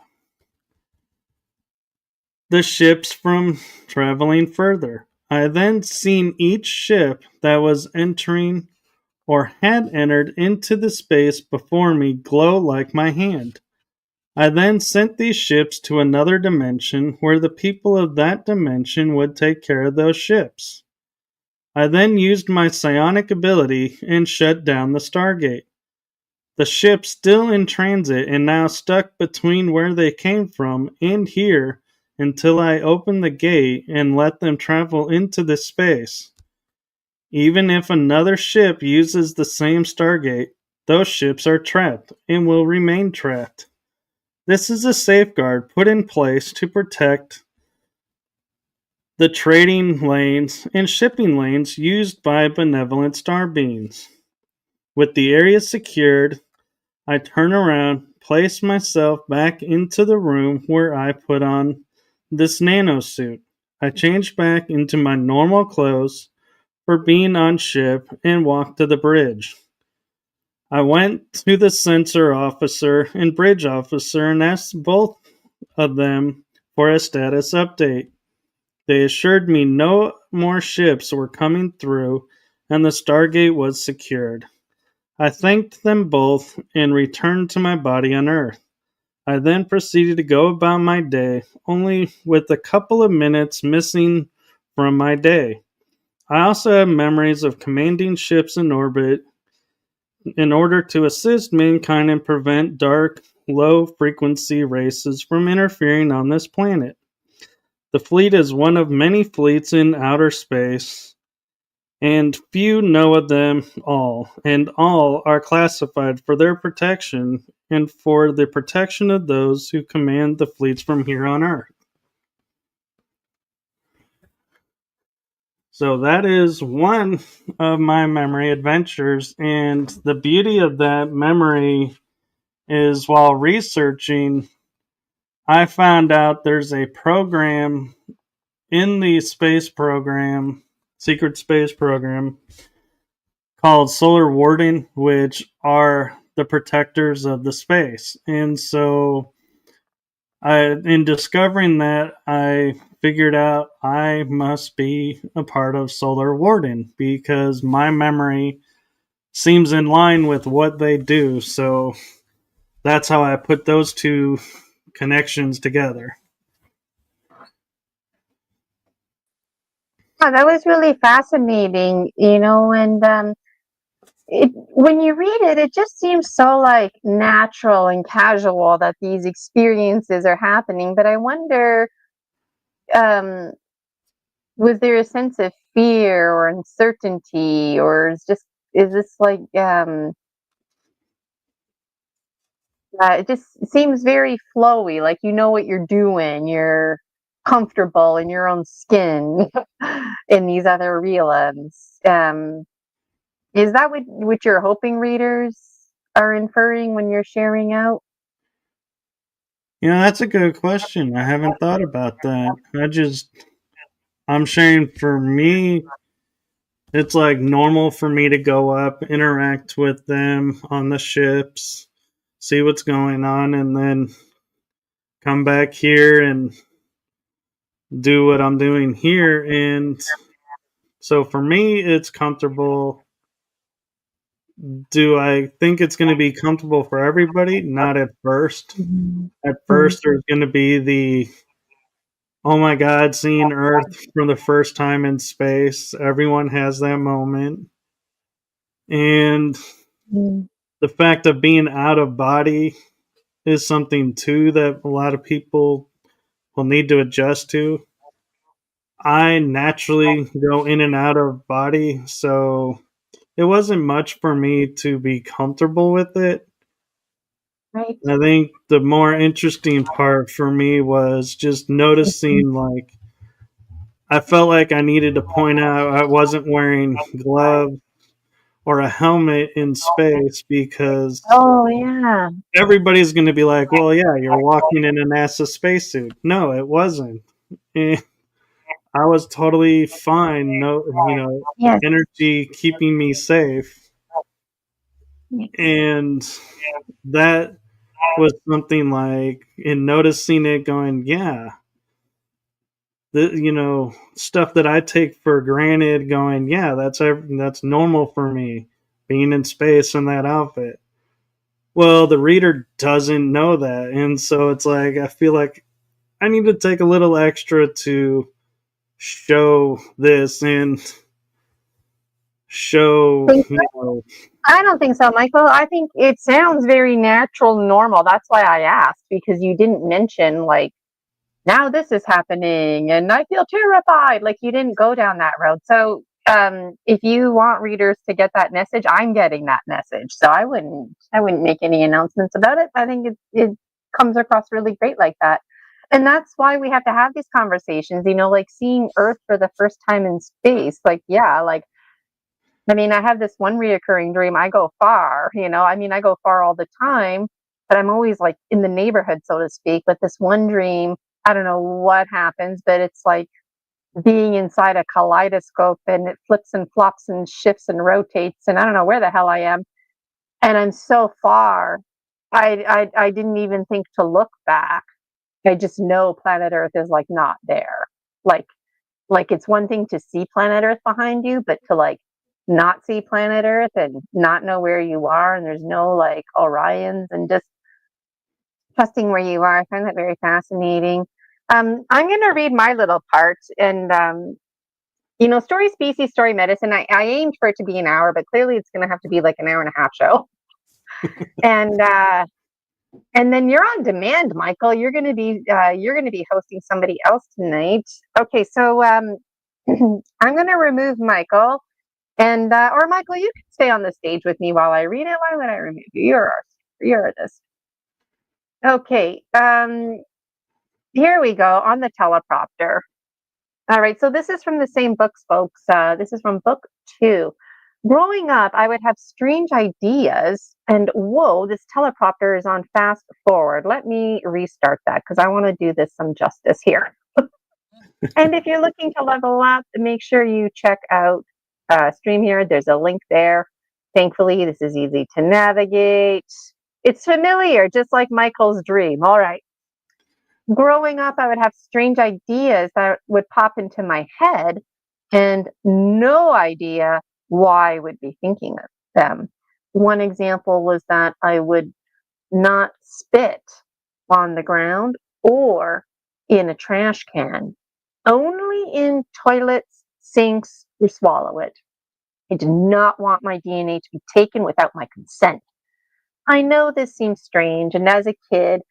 the ships from traveling further. I then seen each ship that was entering or had entered into the space before me glow like my hand. I then sent these ships to another dimension where the people of that dimension would take care of those ships. I then used my psionic ability and shut down the Stargate. The ship still in transit and now stuck between where they came from and here until I open the gate and let them travel into this space. Even if another ship uses the same Stargate, those ships are trapped and will remain trapped. This is a safeguard put in place to protect the trading lanes and shipping lanes used by benevolent star beings. With the area secured, I turn around, place myself back into the room where I put on this nano suit. I change back into my normal clothes for being on ship and walk to the bridge. I went to the sensor officer and bridge officer and asked both of them for a status update. They assured me no more ships were coming through and the Stargate was secured. I thanked them both and returned to my body on Earth. I then proceeded to go about my day, only with a couple of minutes missing from my day. I also have memories of commanding ships in orbit in order to assist mankind and prevent dark, low frequency races from interfering on this planet. The fleet is one of many fleets in outer space, and few know of them all, and all are classified for their protection and for the protection of those who command the fleets from here on Earth. So that is one of my memory adventures, and the beauty of that memory is while researching, I found out there's a program in the space program, secret space program, called Solar Warden, which are the protectors of the space. And so in discovering that, I figured out I must be a part of Solar Warden because my memory seems in line with what they do. So that's how I put those two connections together. Oh, that was really fascinating, and when you read it, it just seems so like natural and casual that these experiences are happening. But I wonder, um, was there a sense of fear or uncertainty, or is this like it just seems very flowy, like you know what you're doing, you're comfortable in your own skin in these other realms. Is that what you're hoping readers are inferring when you're sharing out? That's a good question. I haven't thought about that. I'm sharing for me, it's like normal for me to go up, interact with them on the ships, see what's going on, and then come back here and do what I'm doing here. And so for me, it's comfortable. Do I think it's going to be comfortable for everybody? Not at first. Mhm. At Mhm. first, there's going to be the, oh my God, seeing Earth for the first time in space. Everyone has that moment. And Mm. the fact of being out of body is something too that a lot of people will need to adjust to. I naturally go in and out of body, so it wasn't much for me to be comfortable with it. Right. I think the more interesting part for me was just Mhm. noticing, like, I felt like I needed to point out I wasn't wearing gloves or a helmet in space because Oh, yeah. everybody's going to be like, well, yeah, you're walking in a NASA spacesuit. No, it wasn't. Eh, I was totally fine. No, Yes. energy keeping me safe. Makes sense. And that was something like, in noticing it, going, yeah, stuff that I take for granted, going, yeah, that's normal for me being in space in that outfit. Well, the reader doesn't know that, and so it's like I feel like I need to take a little extra to show this and show, Think so? I don't think so, Michael. I think it sounds very natural, normal. That's why I asked, because you didn't mention, like, now this is happening and I feel terrified. Like, you didn't go down that road. So, if you want readers to get that message, I'm getting that message. So I wouldn't make any announcements about it. I think it comes across really great like that. And that's why we have to have these conversations, like seeing Earth for the first time in space. Like, yeah, like, I mean, I have this one reoccurring dream. I go far, I mean, I go far all the time, but I'm always like in the neighborhood, so to speak. But this one dream, I don't know what happens, but it's like being inside a kaleidoscope, and it flips and flops and shifts and rotates. And I don't know where the hell I am. And I'm so far. I didn't even think to look back. I just know planet Earth is like not there. Like, it's one thing to see planet Earth behind you, but to like not see planet Earth and not know where you are, and there's no like Orions, and just trusting where you are. I find that very fascinating. I'm going to read my little part, and story species, story medicine. I aimed for it to be an hour, but clearly it's going to have to be like an hour and a half show. And then you're on demand, Michael. You're going to be hosting somebody else tonight. Okay, so I'm going to remove Michael. And or Michael, you can stay on the stage with me while I read it. Why would I remove you? You're this. Okay. Here we go on the teleprompter. All right. So this is from the same books, folks. This is from book 2. Growing up, I would have strange ideas, and whoa, this teleprompter is on fast forward. Let me restart that because I want to do this some justice here. And if you're looking to level up, make sure you check out StreamYard. There's a link there. Thankfully, this is easy to navigate. It's familiar, just like Michael's dream. All right. Growing up, I would have strange ideas that would pop into my head and no idea why I would be thinking of them. One example was that I would not spit on the ground or in a trash can, only in toilets, sinks, or swallow it. I did not want my DNA to be taken without my consent. I know this seems strange, and as a kid,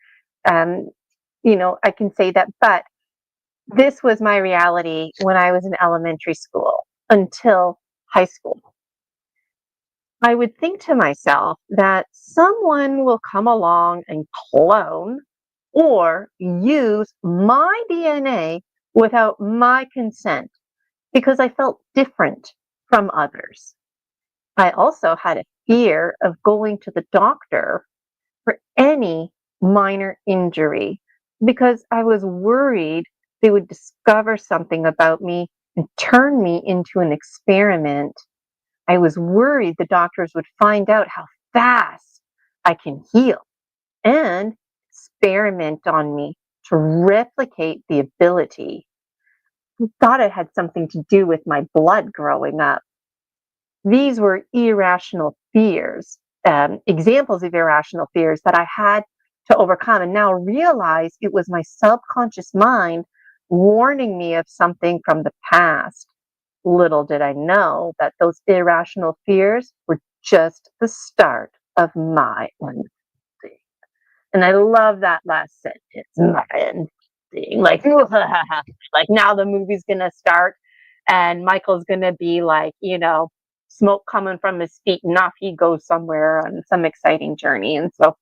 um, I can say that, but this was my reality when I was in elementary school until high school. I would think to myself that someone will come along and clone or use my DNA without my consent because I felt different from others. I also had a fear of going to the doctor for any minor injury because I was worried they would discover something about me and turn me into an experiment. I was worried the doctors would find out how fast I can heal and experiment on me to replicate the ability. I thought it had something to do with my blood growing up. these were irrational fears, examples of irrational fears that I had to overcome, and now realize it was my subconscious mind warning me of something from the past. Little did I know that those irrational fears were just the start of my unfolding. And I love that last sentence, my ending. Like, like now the movie's gonna start, and Michael's gonna be like, smoke coming from his feet, and off he goes somewhere on some exciting journey. And so,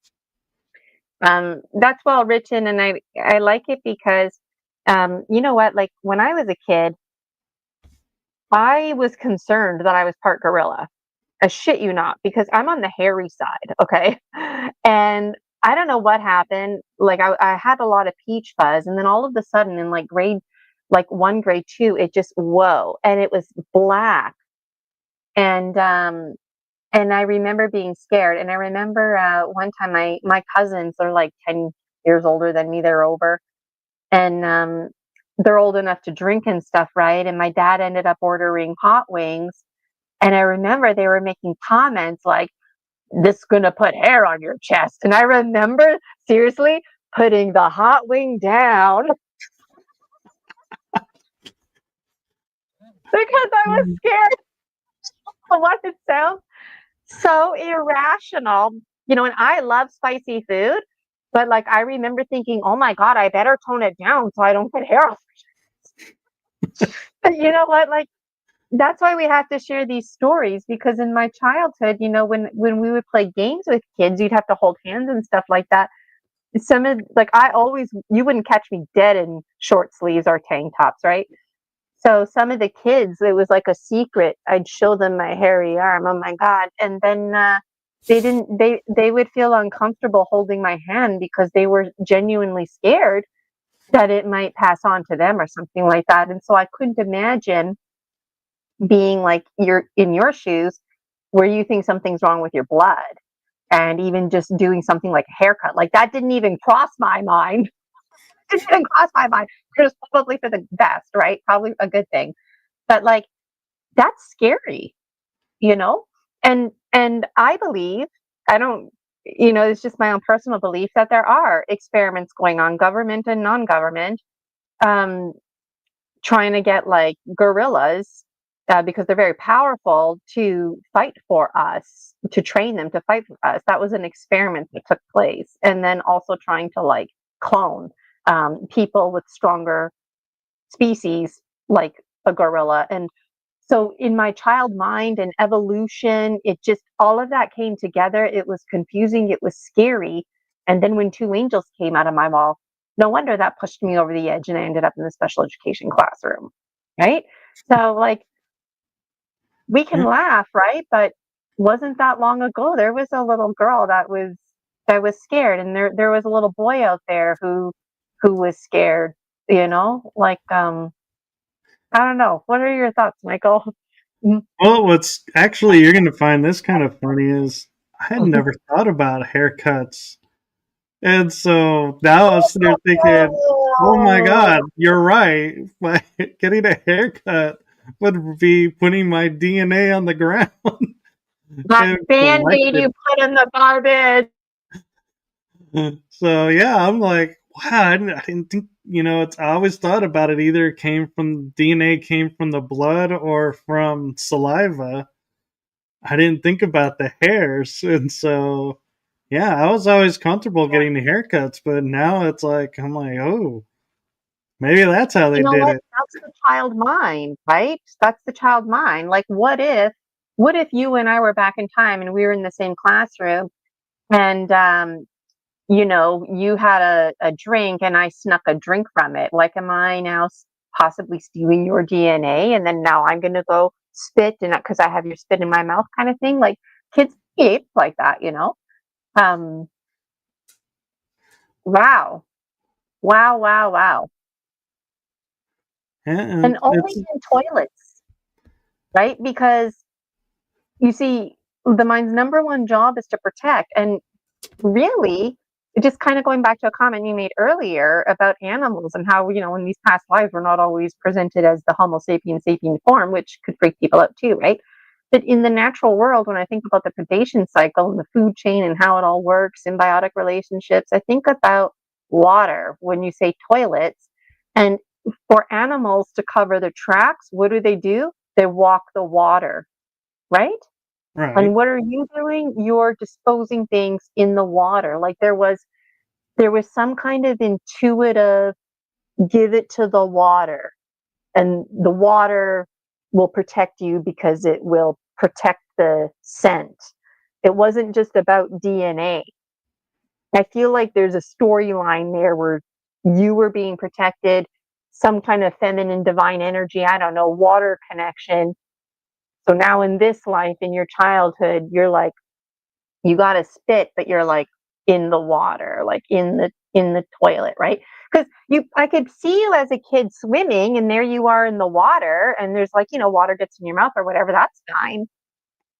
that's well written, and I like it because, you know what? Like when I was a kid, I was concerned that I was part gorilla. I shit you not, because I'm on the hairy side, okay? And I don't know what happened. Like I had a lot of peach fuzz, and then all of a sudden in like like one, grade two, it just whoa, and it was black. And I remember being scared. And I remember one time my cousins are like 10 years older than me. They're over, and they're old enough to drink and stuff, right? And my dad ended up ordering hot wings, and I remember they were making comments like, "This is gonna put hair on your chest." And I remember seriously putting the hot wing down because I was scared of what it sounds so irrational. And I love spicy food, but like I remember thinking, oh my God, I better tone it down so I don't get hair off. But you know what? Like that's why we have to share these stories, because in my childhood, when we would play games with kids, you'd have to hold hands and stuff like that. Some of like I always you wouldn't catch me dead in short sleeves or tank tops, right? So some of the kids, it was like a secret. I'd show them my hairy arm. Oh my God. And then they would feel uncomfortable holding my hand because they were genuinely scared that it might pass on to them or something like that. And so I couldn't imagine being like you're in your shoes where you think something's wrong with your blood, and even just doing something like a haircut. Like that didn't even cross my mind. It didn't cross my mind. It was probably for the best, right? Probably a good thing. But like that's scary, you know? And I believe, I don't, it's just my own personal belief that there are experiments going on, government and non-government, um, trying to get like gorillas, because they're very powerful, to fight for us, to train them to fight for us. That was an experiment that took place. And then also trying to like clone people with stronger species like a gorilla. And so in my child mind and evolution, it just, all of that came together. It was confusing. It was scary. And then when two angels came out of my wall, no wonder that pushed me over the edge and I ended up in the special education classroom. Right. So like we can laugh, right? But wasn't that long ago, there was a little girl that was scared. And there was a little boy out there who was scared, like, I don't know. What are your thoughts, Michael? Well, what's actually, you're going to find this kind of funny is I had never thought about haircuts. And so now I'm sitting there thinking, oh my God, you're right. Getting a haircut would be putting my DNA on the ground. That Band-Aid you put in the garbage. So yeah, I'm like, wow, I didn't think, I always thought about it. Either it came from DNA, came from the blood, or from saliva. I didn't think about the hairs. And so, yeah, I was always comfortable getting the haircuts, but now it's like, I'm like, oh, maybe that's how they did it. That's the child mind, right? That's the child mind. Like, what if you and I were back in time and we were in the same classroom, and you had a drink and I snuck a drink from it? Like, am I now possibly stealing your DNA? And then now I'm going to go spit, and because I have your spit in my mouth, kind of thing. Like kids behave like that. Um, wow, wow, wow, wow. Yeah, And only in toilets, right? Because you see, the mind's number one job is to protect. And really, just kind of going back to a comment you made earlier about animals and how, in these past lives, we're not always presented as the Homo sapiens sapien form, which could freak people out too, right? But in the natural world, when I think about the predation cycle and the food chain and how it all works, symbiotic relationships, I think about water when you say toilets. And for animals to cover their tracks, what do? They walk the water, right? Right. And what are you doing? You're disposing things in the water. Like there was some kind of intuitive give it to the water, and the water will protect you because it will protect the scent. It wasn't just about DNA. I feel like there's a storyline there where you were being protected, some kind of feminine divine energy, I don't know, water connection. So now in this life, in your childhood, you're like, you got to spit, but you're like in the water, like in the toilet, right? Because I could see you as a kid swimming, and there you are in the water, and there's like, water gets in your mouth or whatever, that's fine.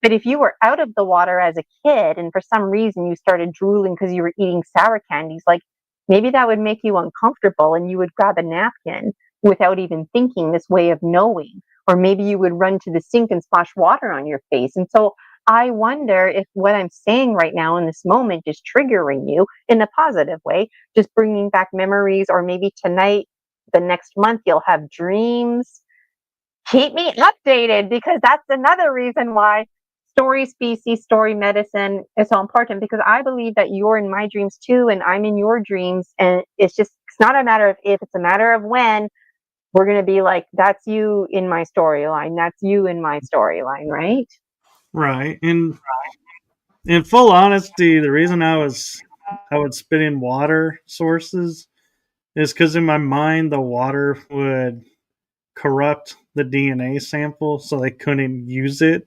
But if you were out of the water as a kid and for some reason you started drooling because you were eating sour candies, like maybe that would make you uncomfortable and you would grab a napkin without even thinking, this way of knowing. Or maybe you would run to the sink and splash water on your face. And so I wonder if what I'm saying right now in this moment is triggering you in a positive way, just bringing back memories, or maybe tonight, the next month, you'll have dreams. Keep me updated, because that's another reason why story species, story medicine is so important, because I believe that you're in my dreams too, and I'm in your dreams. And it's not a matter of if, it's a matter of when we're going to be like, that's you in my storyline. That's you in my storyline, right? Right. And in full honesty, the reason I would spit in water sources is because in my mind the water would corrupt the DNA sample, so they couldn't use it.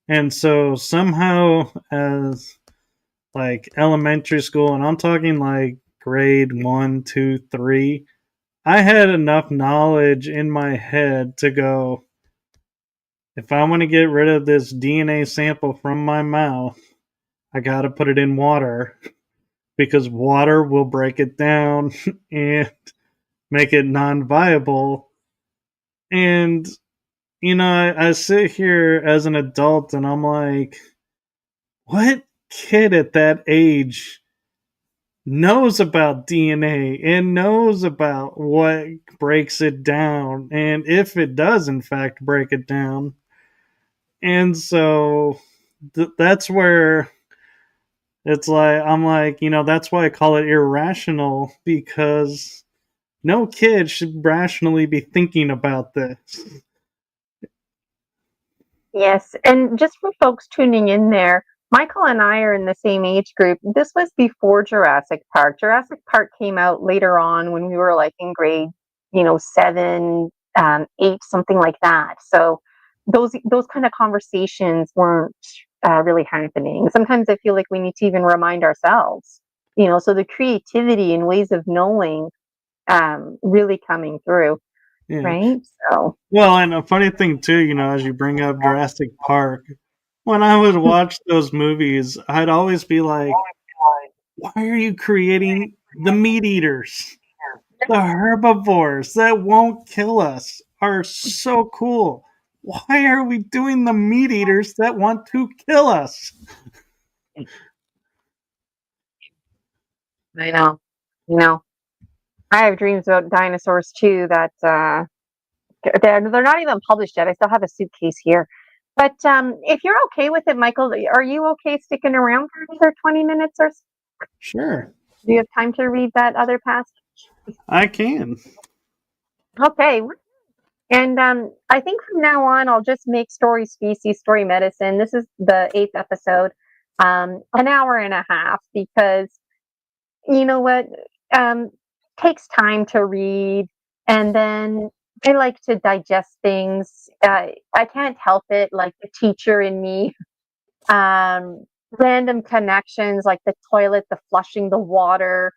And so somehow, as like elementary school, and I'm talking like grade 1, 2, 3, I had enough knowledge in my head to go, if I want to get rid of this DNA sample from my mouth, I got to put it in water because water will break it down and make it non viable. And, I sit here as an adult and I'm like, what kid at that age knows about DNA and knows about what breaks it down, and if it does in fact break it down? And so that's where it's like, I'm like, that's why I call it irrational, because no kid should rationally be thinking about this. Yes. And just for folks tuning in there, Michael and I are in the same age group. This was before Jurassic Park. Jurassic Park came out later on when we were like in grade, 7, 8, something like that. So those kind of conversations weren't really happening. Sometimes I feel like we need to even remind ourselves, so the creativity and ways of knowing really coming through, Yeah. right? So Well, and a funny thing too, as you bring up Jurassic Park, when I would watch those movies, I'd always be like, why are you creating the meat eaters? The herbivores that won't kill us are so cool. Why are we doing the meat eaters that want to kill us? I know, you know. I have dreams about dinosaurs too that they're not even published yet. I still have a suitcase here. But if you're okay with it, Michael, are you okay sticking around for another 20 minutes or so? Sure, Do you have time to read that other passage? I can. Okay. And I think from now on, I'll just make story species, story medicine. This is the 8th episode, an hour and a half, because you know what? Um, takes time to read, and then I like to digest things. I can't help it, like the teacher in me. Random connections, like the toilet, the flushing, the water,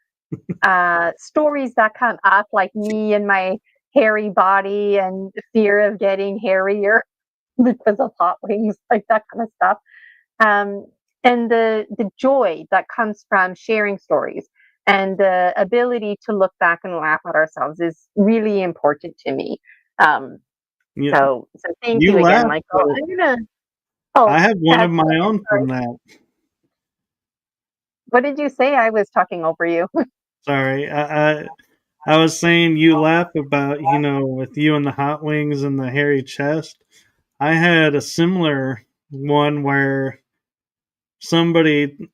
stories that come up, like me and my hairy body and the fear of getting hairier because of hot wings, like that kind of stuff. Um, and the joy that comes from sharing stories and the ability to look back and laugh at ourselves is really important to me. Um, You, so thank you you again, laugh, Michael. but Oh, I have one of that's my own sorry. from that. What did you say? I was talking over you. Sorry, I was saying you laugh about with you and the hot wings and the hairy chest. I had a similar one where somebody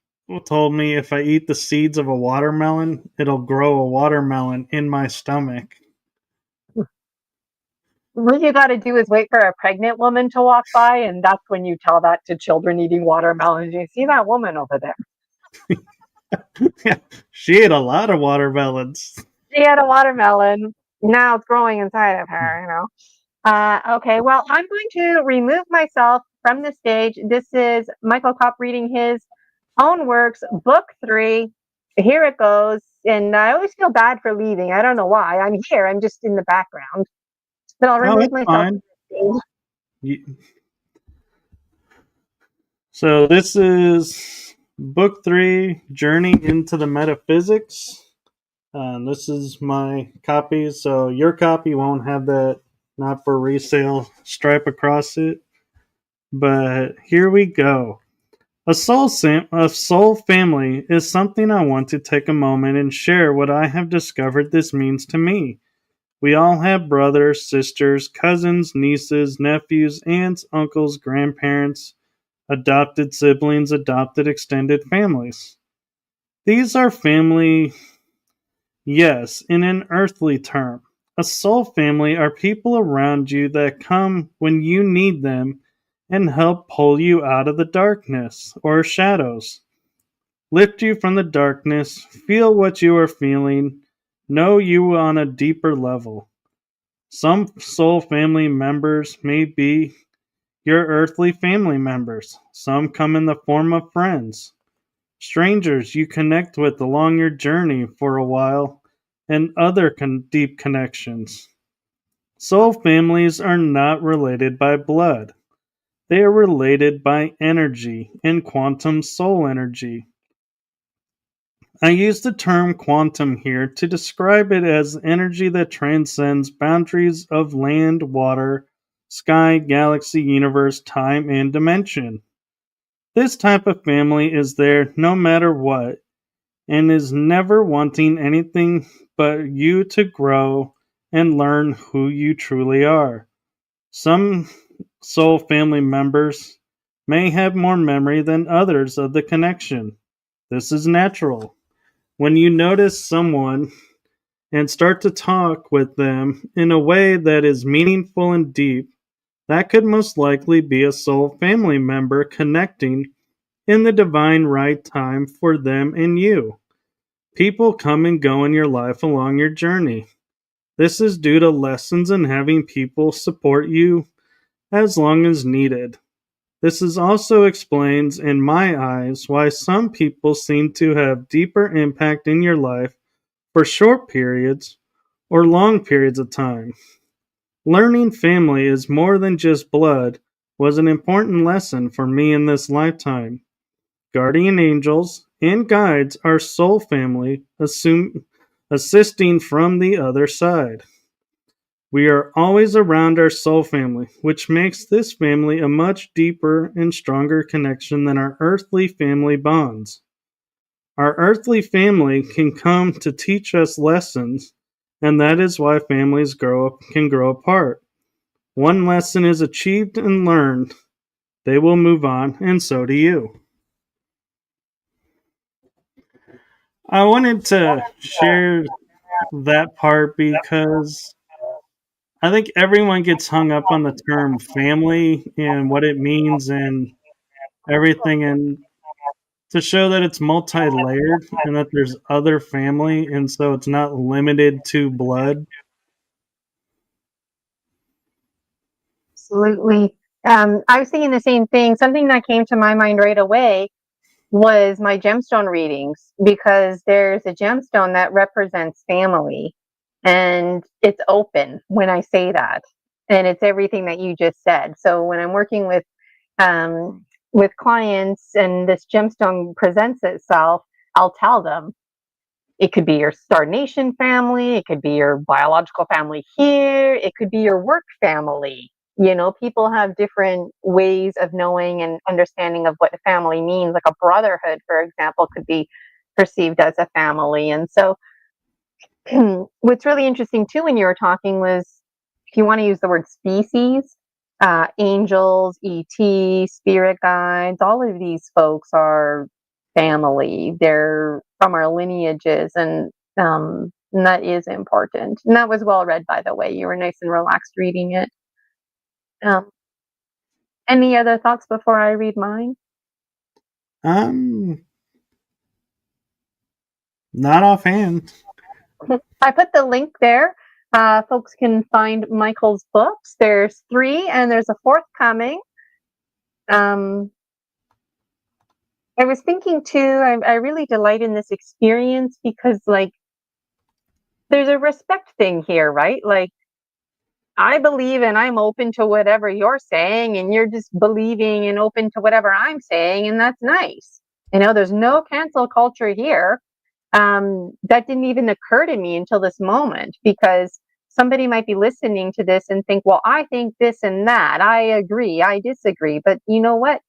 told me if I eat the seeds of a watermelon, it'll grow a watermelon in my stomach. What you got to do is wait for a pregnant woman to walk by, and that's when you tell that to children eating watermelons. You see that woman over there? She ate a lot of watermelons. She had a watermelon. Now it's growing inside of her, you know. Okay, well, I'm going to remove myself from the stage. This is Michael Kopf reading his own works, book 3. Here it goes. And I always feel bad for leaving. I don't know why. I'm here. I'm just in the background. But I'll Oh, remove it's myself fine. from the stage. So this is book 3, Journey into the Metaphysics. This is my copy, so your copy won't have that not for resale stripe across it. But here we go. A soul family is something I want to take a moment and share what I have discovered this means to me. We all have brothers, sisters, cousins, nieces, nephews, aunts, uncles, grandparents, adopted siblings, adopted extended families. These are family, yes, in an earthly term. A soul family are people around you that come when you need them and help pull you out of the darkness or shadows. Lift you from the darkness, feel what you are feeling, know you on a deeper level. Some soul family members may be your earthly family members. Some come in the form of friends, strangers you connect with along your journey for a while, and other deep connections. Soul families are not related by blood. They are related by energy and quantum soul energy. I use the term quantum here to describe it as energy that transcends boundaries of land, water, sky, galaxy, universe, time, and dimension. This type of family is there no matter what and is never wanting anything but you to grow and learn who you truly are. Some soul family members may have more memory than others of the connection. This is natural. When you notice someone and start to talk with them in a way that is meaningful and deep, that could most likely be a soul family member connecting in the divine right time for them and you. People come and go in your life along your journey. This is due to lessons and having people support you as long as needed. This is also explains, in my eyes, why some people seem to have deeper impact in your life for short periods or long periods of time. Learning family is more than just blood was an important lesson for me in this lifetime. Guardian angels and guides are soul family, assisting from the other side. We are always around our soul family, which makes this family a much deeper and stronger connection than our earthly family bonds. Our earthly family can come to teach us lessons, and that is why families can grow apart. One lesson is achieved and learned, they will move on, and so do you. I wanted to share that part because I think everyone gets hung up on the term family and what it means and everything, and to show that it's multi-layered and that there's other family, and so it's not limited to blood. Absolutely. I was thinking the same thing. Something that came to my mind right away was my gemstone readings, because there's a gemstone that represents family, and it's open when I say that, and it's everything that you just said. So when I'm working with clients and this gemstone presents itself, I'll tell them it could be your Star Nation family, it could be your biological family here, it could be your work family. People have different ways of knowing and understanding of what a family means. Like a brotherhood, for example, could be perceived as a family. And so what's really interesting too when you were talking was, if you want to use the word species, angels, ET, spirit guides, all of these folks are family. They're from our lineages, and that is important. And that was well read, by the way. You were nice and relaxed reading it. Um, any other thoughts before I read mine? Not offhand. I put the link there. Folks can find Michael's books. There's 3, and there's a 4th coming. I was thinking too, I really delight in this experience because, like, there's a respect thing here, right? Like, I believe and I'm open to whatever you're saying, and you're just believing and open to whatever I'm saying, and that's nice. There's no cancel culture here. That didn't even occur to me until this moment, because somebody might be listening to this and think, well, I think this and that. I agree, I disagree. But you know what?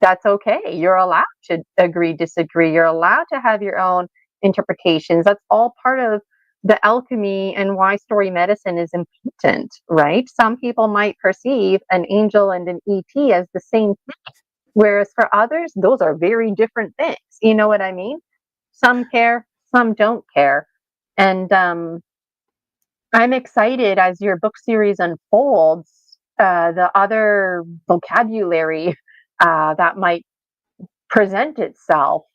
That's okay. You're allowed to agree, disagree. You're allowed to have your own interpretations. That's all part of the alchemy and why story medicine is important, right? Some people might perceive an angel and an ET as the same thing, whereas for others, those are very different things. You know what I mean? Some care, some don't care. And I'm excited as your book series unfolds, the other vocabulary that might present itself.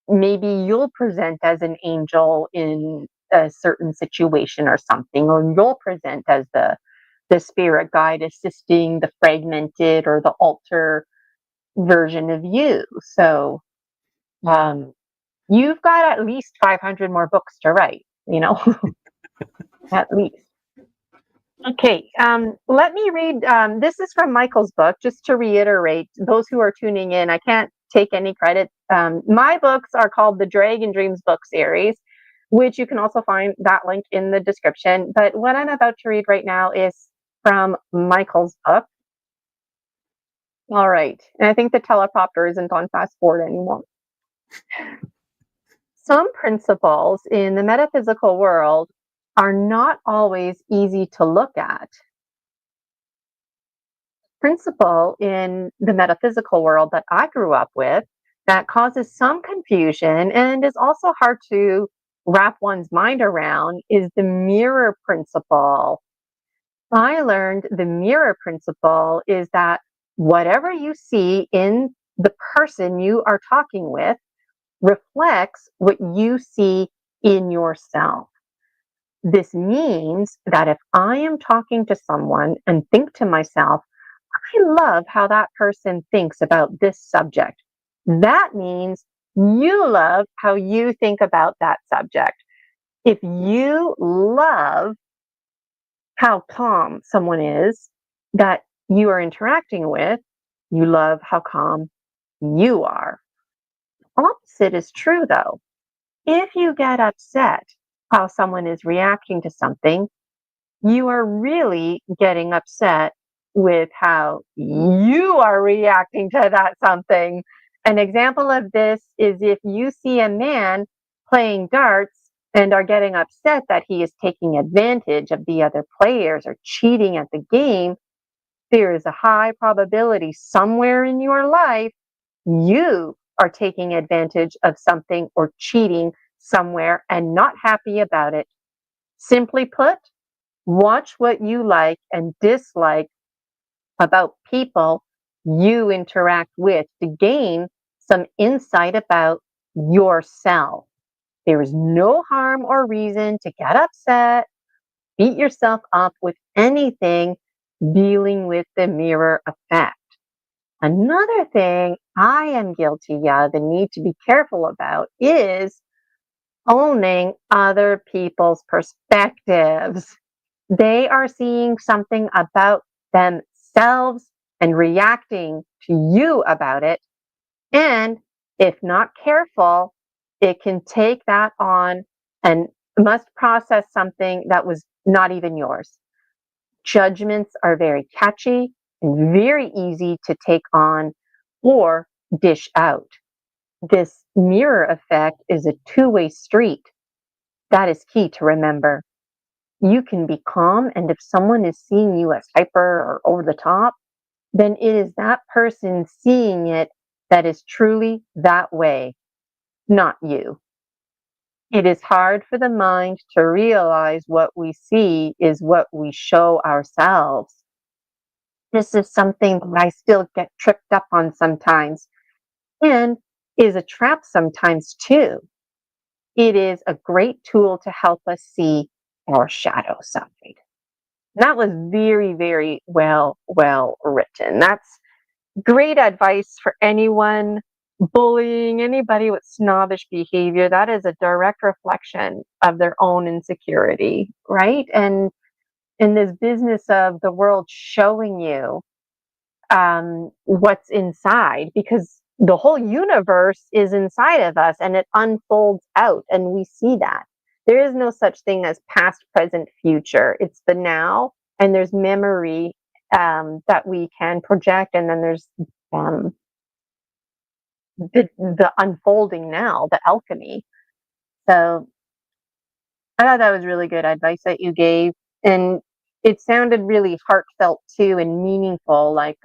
Maybe you'll present as an angel in a certain situation or something, or you'll present as the spirit guide assisting the fragmented or the alter version of you. So you've got at least 500 more books to write, at least. Okay, let me read. This is from Michael's book, just to reiterate, those who are tuning in, I can't take any credit. My books are called the Dragon Dreams book series, which you can also find that link in the description. But what I'm about to read right now is from Michael's book. All right, and I think the teleprompter isn't on fast forward anymore. Some principles in the metaphysical world are not always easy to look at. Principle in the metaphysical world that I grew up with that causes some confusion and is also hard to wrap one's mind around is the mirror principle. I learned the mirror principle is that whatever you see in the person you are talking with reflects what you see in yourself. This means that if I am talking to someone and think to myself, I love how that person thinks about this subject, that means you love how you think about that subject. If you love how calm someone is that you are interacting with, you love how calm you are. Opposite is true, though. If you get upset how someone is reacting to something, you are really getting upset with how you are reacting to that something. An example of this is if you see a man playing darts and are getting upset that he is taking advantage of the other players or cheating at the game, there is a high probability somewhere in your life you are taking advantage of something or cheating somewhere and not happy about it. Simply put, watch what you like and dislike about people you interact with to gain some insight about yourself. There is no harm or reason to get upset, beat yourself up with anything dealing with the mirror effect. Another thing I am guilty of and need to be careful about is owning other people's perspectives. They are seeing something about themselves and reacting to you about it. And if not careful, it can take that on and must process something that was not even yours. Judgments are very catchy and very easy to take on or dish out. This mirror effect is a two-way street. That is key to remember. You can be calm, and if someone is seeing you as hyper or over the top, then it is that person seeing it that is truly that way, not you. It is hard for the mind to realize what we see is what we show ourselves. This is something that I still get tripped up on sometimes and is a trap sometimes too. It is a great tool to help us see our shadow side. That was very, very well written. That's great advice for anyone bullying anybody with snobbish behavior. That is a direct reflection of their own insecurity, right? And in this business of the world showing you what's inside, because the whole universe is inside of us and it unfolds out, and we see that. There is no such thing as past, present, future. It's the now, and there's memory that we can project, and then there's um, the unfolding now, the alchemy. So I thought that was really good advice that you gave, and it sounded really heartfelt too and meaningful, like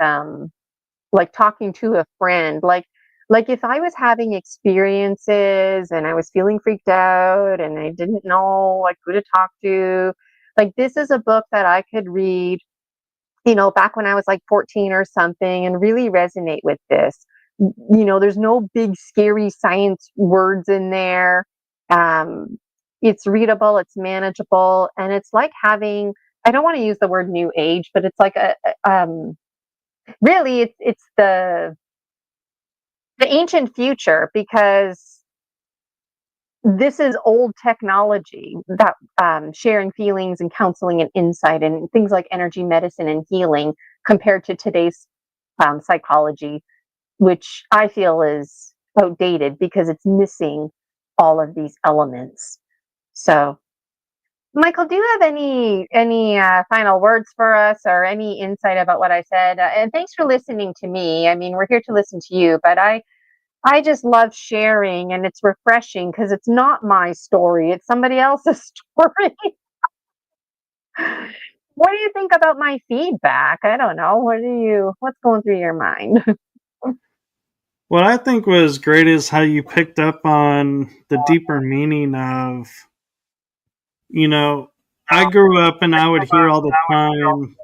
talking to a friend, like if I was having experiences and I was feeling freaked out and I didn't know like who to talk to, like this is a book that I could read, back when I was like 14 or something and really resonate with this. There's no big scary science words in there. It's readable, it's manageable, and it's like having, I don't want to use the word new age, but it's like really it's the ancient future, because this is old technology that sharing feelings and counseling and insight and things like energy medicine and healing compared to today's psychology, which I feel is outdated because it's missing all of these elements. So, Michael, do you have any final words for us or any insight about what I said? And thanks for listening to me. I mean, we're here to listen to you, but I just love sharing, and it's refreshing because it's not my story, it's somebody else's story. What do you think about my feedback? I don't know. What's going through your mind? What I think was great is how you picked up on the deeper meaning of, you know, I grew up and I would hear all the time,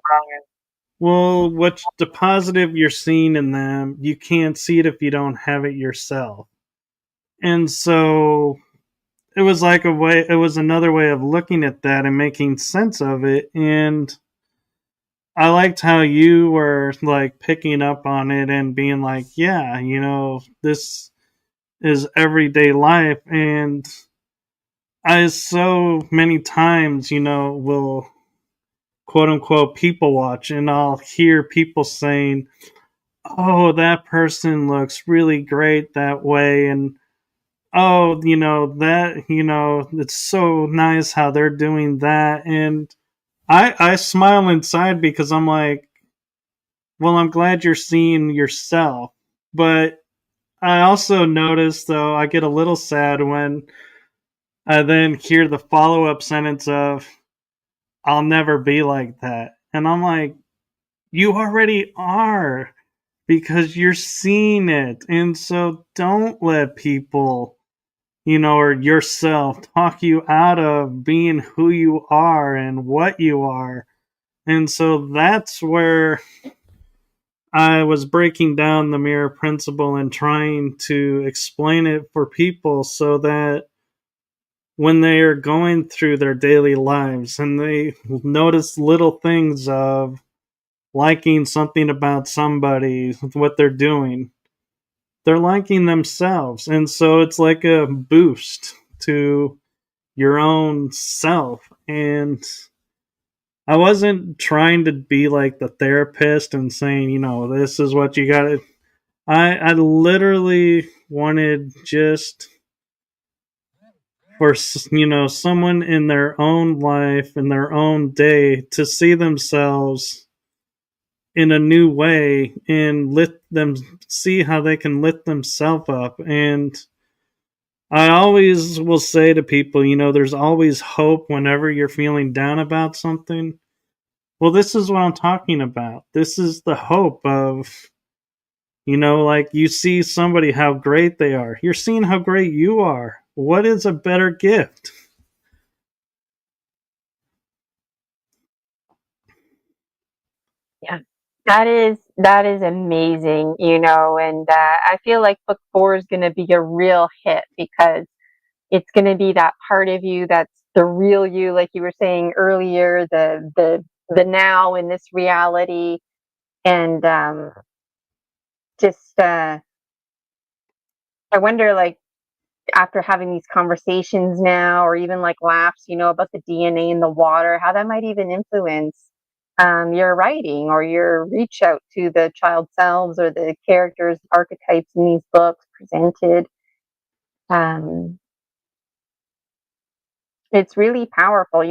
well, what's the positive you're seeing in them? You can't see it if you don't have it yourself. And so it was another way of looking at that and making sense of it. And I liked how you were like picking up on it and being like, yeah, this is everyday life. And I so many times, will quote unquote people watch, and I'll hear people saying, oh, that person looks really great that way. And oh, it's so nice how they're doing that. And I smile inside because I'm like, well, I'm glad you're seeing yourself. But I also notice, though, I get a little sad when I then hear the follow up sentence of, I'll never be like that. And I'm like, you already are because you're seeing it. And so don't let people, or yourself talk you out of being who you are and what you are. And so that's where I was breaking down the mirror principle and trying to explain it for people so that when they are going through their daily lives and they notice little things of liking something about somebody, what they're doing, they're liking themselves. And so it's like a boost to your own self. And I wasn't trying to be like the therapist and saying, this is what you got to. I literally wanted just for someone in their own life, in their own day, to see themselves in a new way and let them see how they can lift themselves up. And I always will say to people, there's always hope whenever you're feeling down about something. Well, this is what I'm talking about. This is the hope of, like you see somebody how great they are. You're seeing how great you are. What is a better gift? Yeah, that is amazing, and I feel like book 4 is going to be a real hit because it's going to be that part of you that's the real you, like you were saying earlier, the now in this reality, and just I wonder, like, after having these conversations now, or even like laughs, about the DNA in the water, how that might even influence your writing or your reach out to the child selves or the characters, archetypes in these books presented. Um, it's really powerful,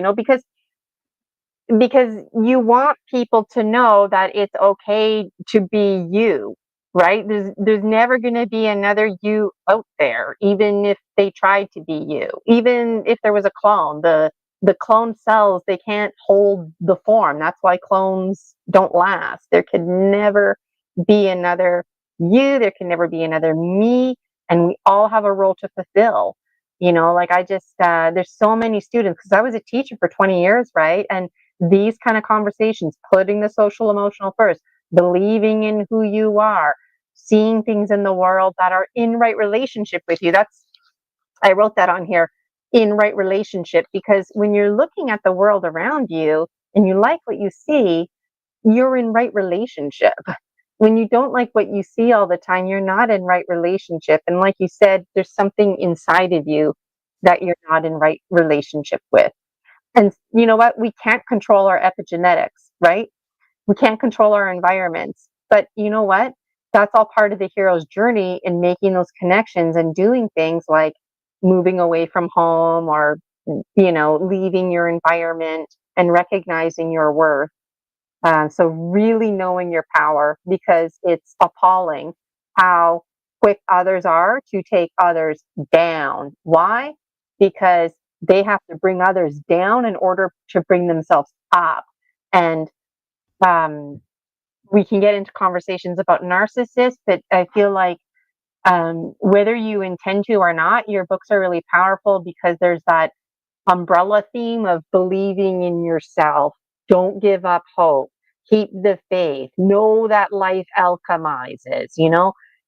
because you want people to know that it's okay to be you, right? There's never going to be another you out there, even if they tried to be you. Even if there was a clone, the clone cells, they can't hold the form. That's why clones don't last. There could never be another you. There can never be another me, and we all have a role to fulfill. Like, I just there's so many students, because I was a teacher for 20 years, right? And these kind of conversations, putting the social emotional first, believing in who you are, seeing things in the world that are in right relationship with you. I wrote that on here, in right relationship, because when you're looking at the world around you and you like what you see, you're in right relationship. When you don't like what you see all the time, you're not in right relationship. And like you said, there's something inside of you that you're not in right relationship with. And you know what? We can't control our epigenetics, right? We can't control our environments. But you know what? That's all part of the hero's journey in making those connections and doing things like moving away from home, or, leaving your environment and recognizing your worth. So really knowing your power, because it's appalling how quick others are to take others down. Why? Because they have to bring others down in order to bring themselves up. And um, we can get into conversations about narcissists, but I feel like, whether you intend to or not, your books are really powerful because there's that umbrella theme of believing in yourself. Don't give up hope. Keep the faith. Know that life alchemizes.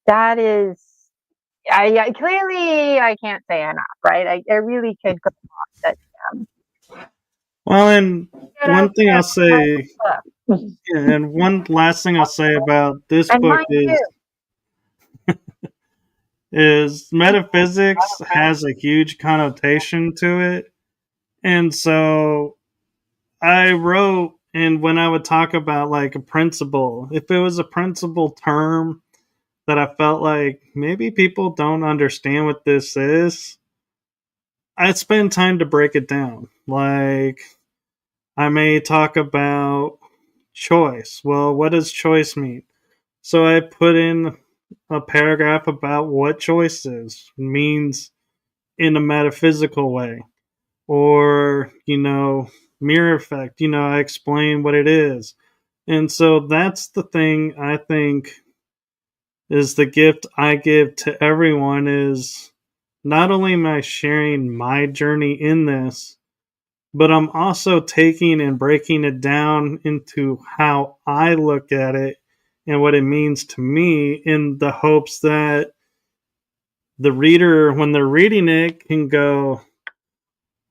That is, I clearly I can't say enough, right? I really could go on. But Well, and get one out thing there, I'll say, book. and one last thing I'll say about this And book mine too. is metaphysics has a huge connotation to it. And so I wrote, and when I would talk about like a principle, if it was a principle term that I felt like maybe people don't understand what this is, I'd spend time to break it down. Like, I may talk about choice. Well, what does choice mean? So I put in a paragraph about what choice is, means in a metaphysical way. Or, mirror effect, I explain what it is. And so that's the thing I think is the gift I give to everyone is not only am I sharing my journey in this, but I'm also taking and breaking it down into how I look at it and what it means to me, in the hopes that the reader, when they're reading it, can go,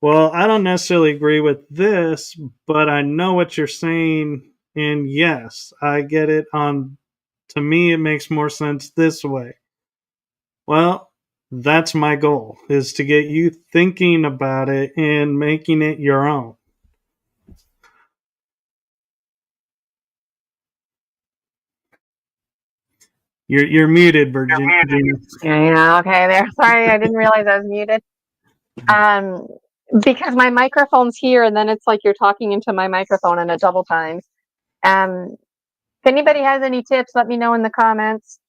well, I don't necessarily agree with this, but I know what you're saying. And yes, I get it. To me, it makes more sense this way. Well, that's my goal, is to get you thinking about it and making it your own. You're muted, Virginia. Yeah, okay, there. Sorry, I didn't realize I was muted. Um, because my microphone's here, and then it's like you're talking into my microphone and it double times. If anybody has any tips, let me know in the comments.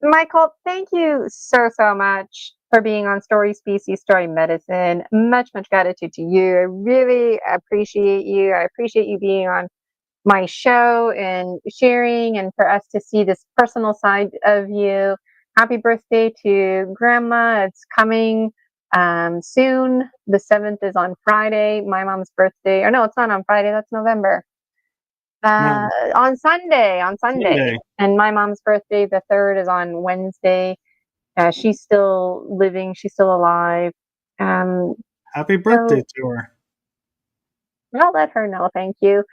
Michael, thank you so much for being on Story Species, Story Medicine. Much gratitude to you. I really appreciate you. I appreciate you being on my show and sharing, and for us to see this personal side of you. Happy birthday to Grandma. It's coming soon. The 7th is on Friday. My mom's birthday. Or no, it's not on Friday. That's November. No, On Sunday. Sunday. And my mom's birthday, the 3rd, is on Wednesday. She's still living. She's still alive. Um, Happy birthday so to her. I'll let her know. Thank you.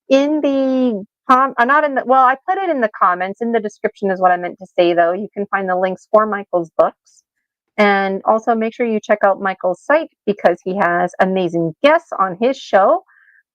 In the not in the well, I put it in the comments. In the description is what I meant to say, though. You can find the links for Michael's books. And also make sure you check out Michael's site because he has amazing guests on his show.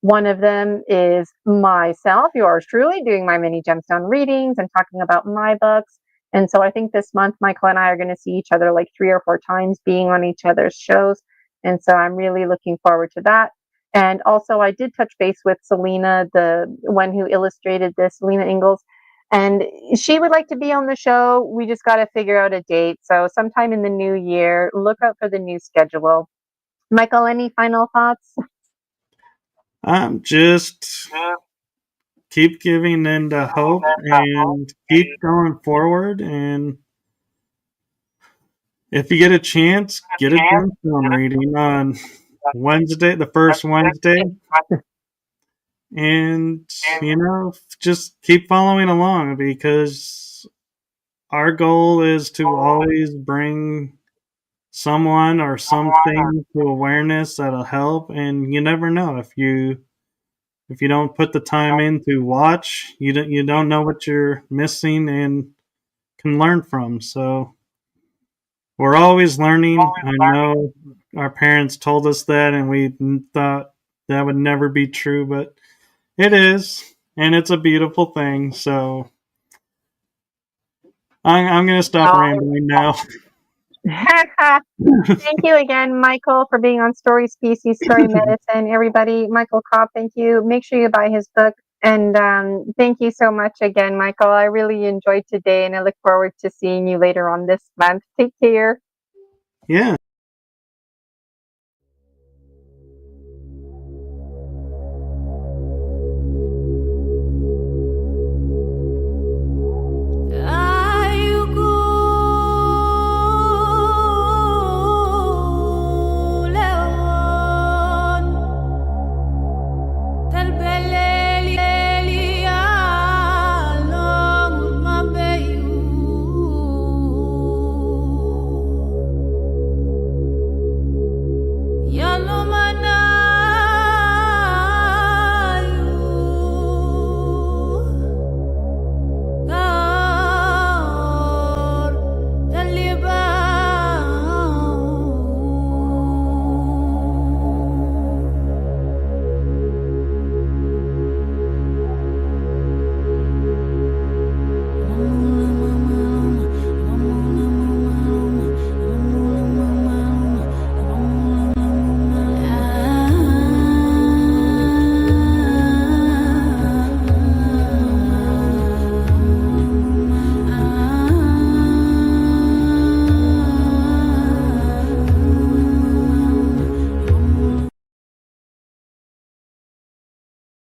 One of them is myself, yours truly, doing my mini gemstone readings and talking about my books. And so I think this month, Michael and I are going to see each other like 3 or 4 times being on each other's shows. And so I'm really looking forward to that. And also, I did touch base with Selena, the one who illustrated this, Selena Ingalls, and she would like to be on the show. We just got to figure out a date. So sometime in the new year, look out for the new schedule. Michael, any final thoughts? Just keep giving into hope and keep going forward. And if you get a chance, get a gemstone reading on Wednesday, the first Wednesday. And, just keep following along because our goal is to always bring someone or something to awareness that'll help. And you never know if you don't put the time in to watch, you don't know what you're missing and can learn from. So we're always learning. I know our parents told us that, and we thought that would never be true, but it is, and it's a beautiful thing. So I'm going to stop rambling now. Thank you again, Michael, for being on Story Species, Story Medicine. Everybody, Michael Kopf, thank you. Make sure you buy his book. And thank you so much again, Michael. I really enjoyed today, and I look forward to seeing you later on this month. Take care. Yeah.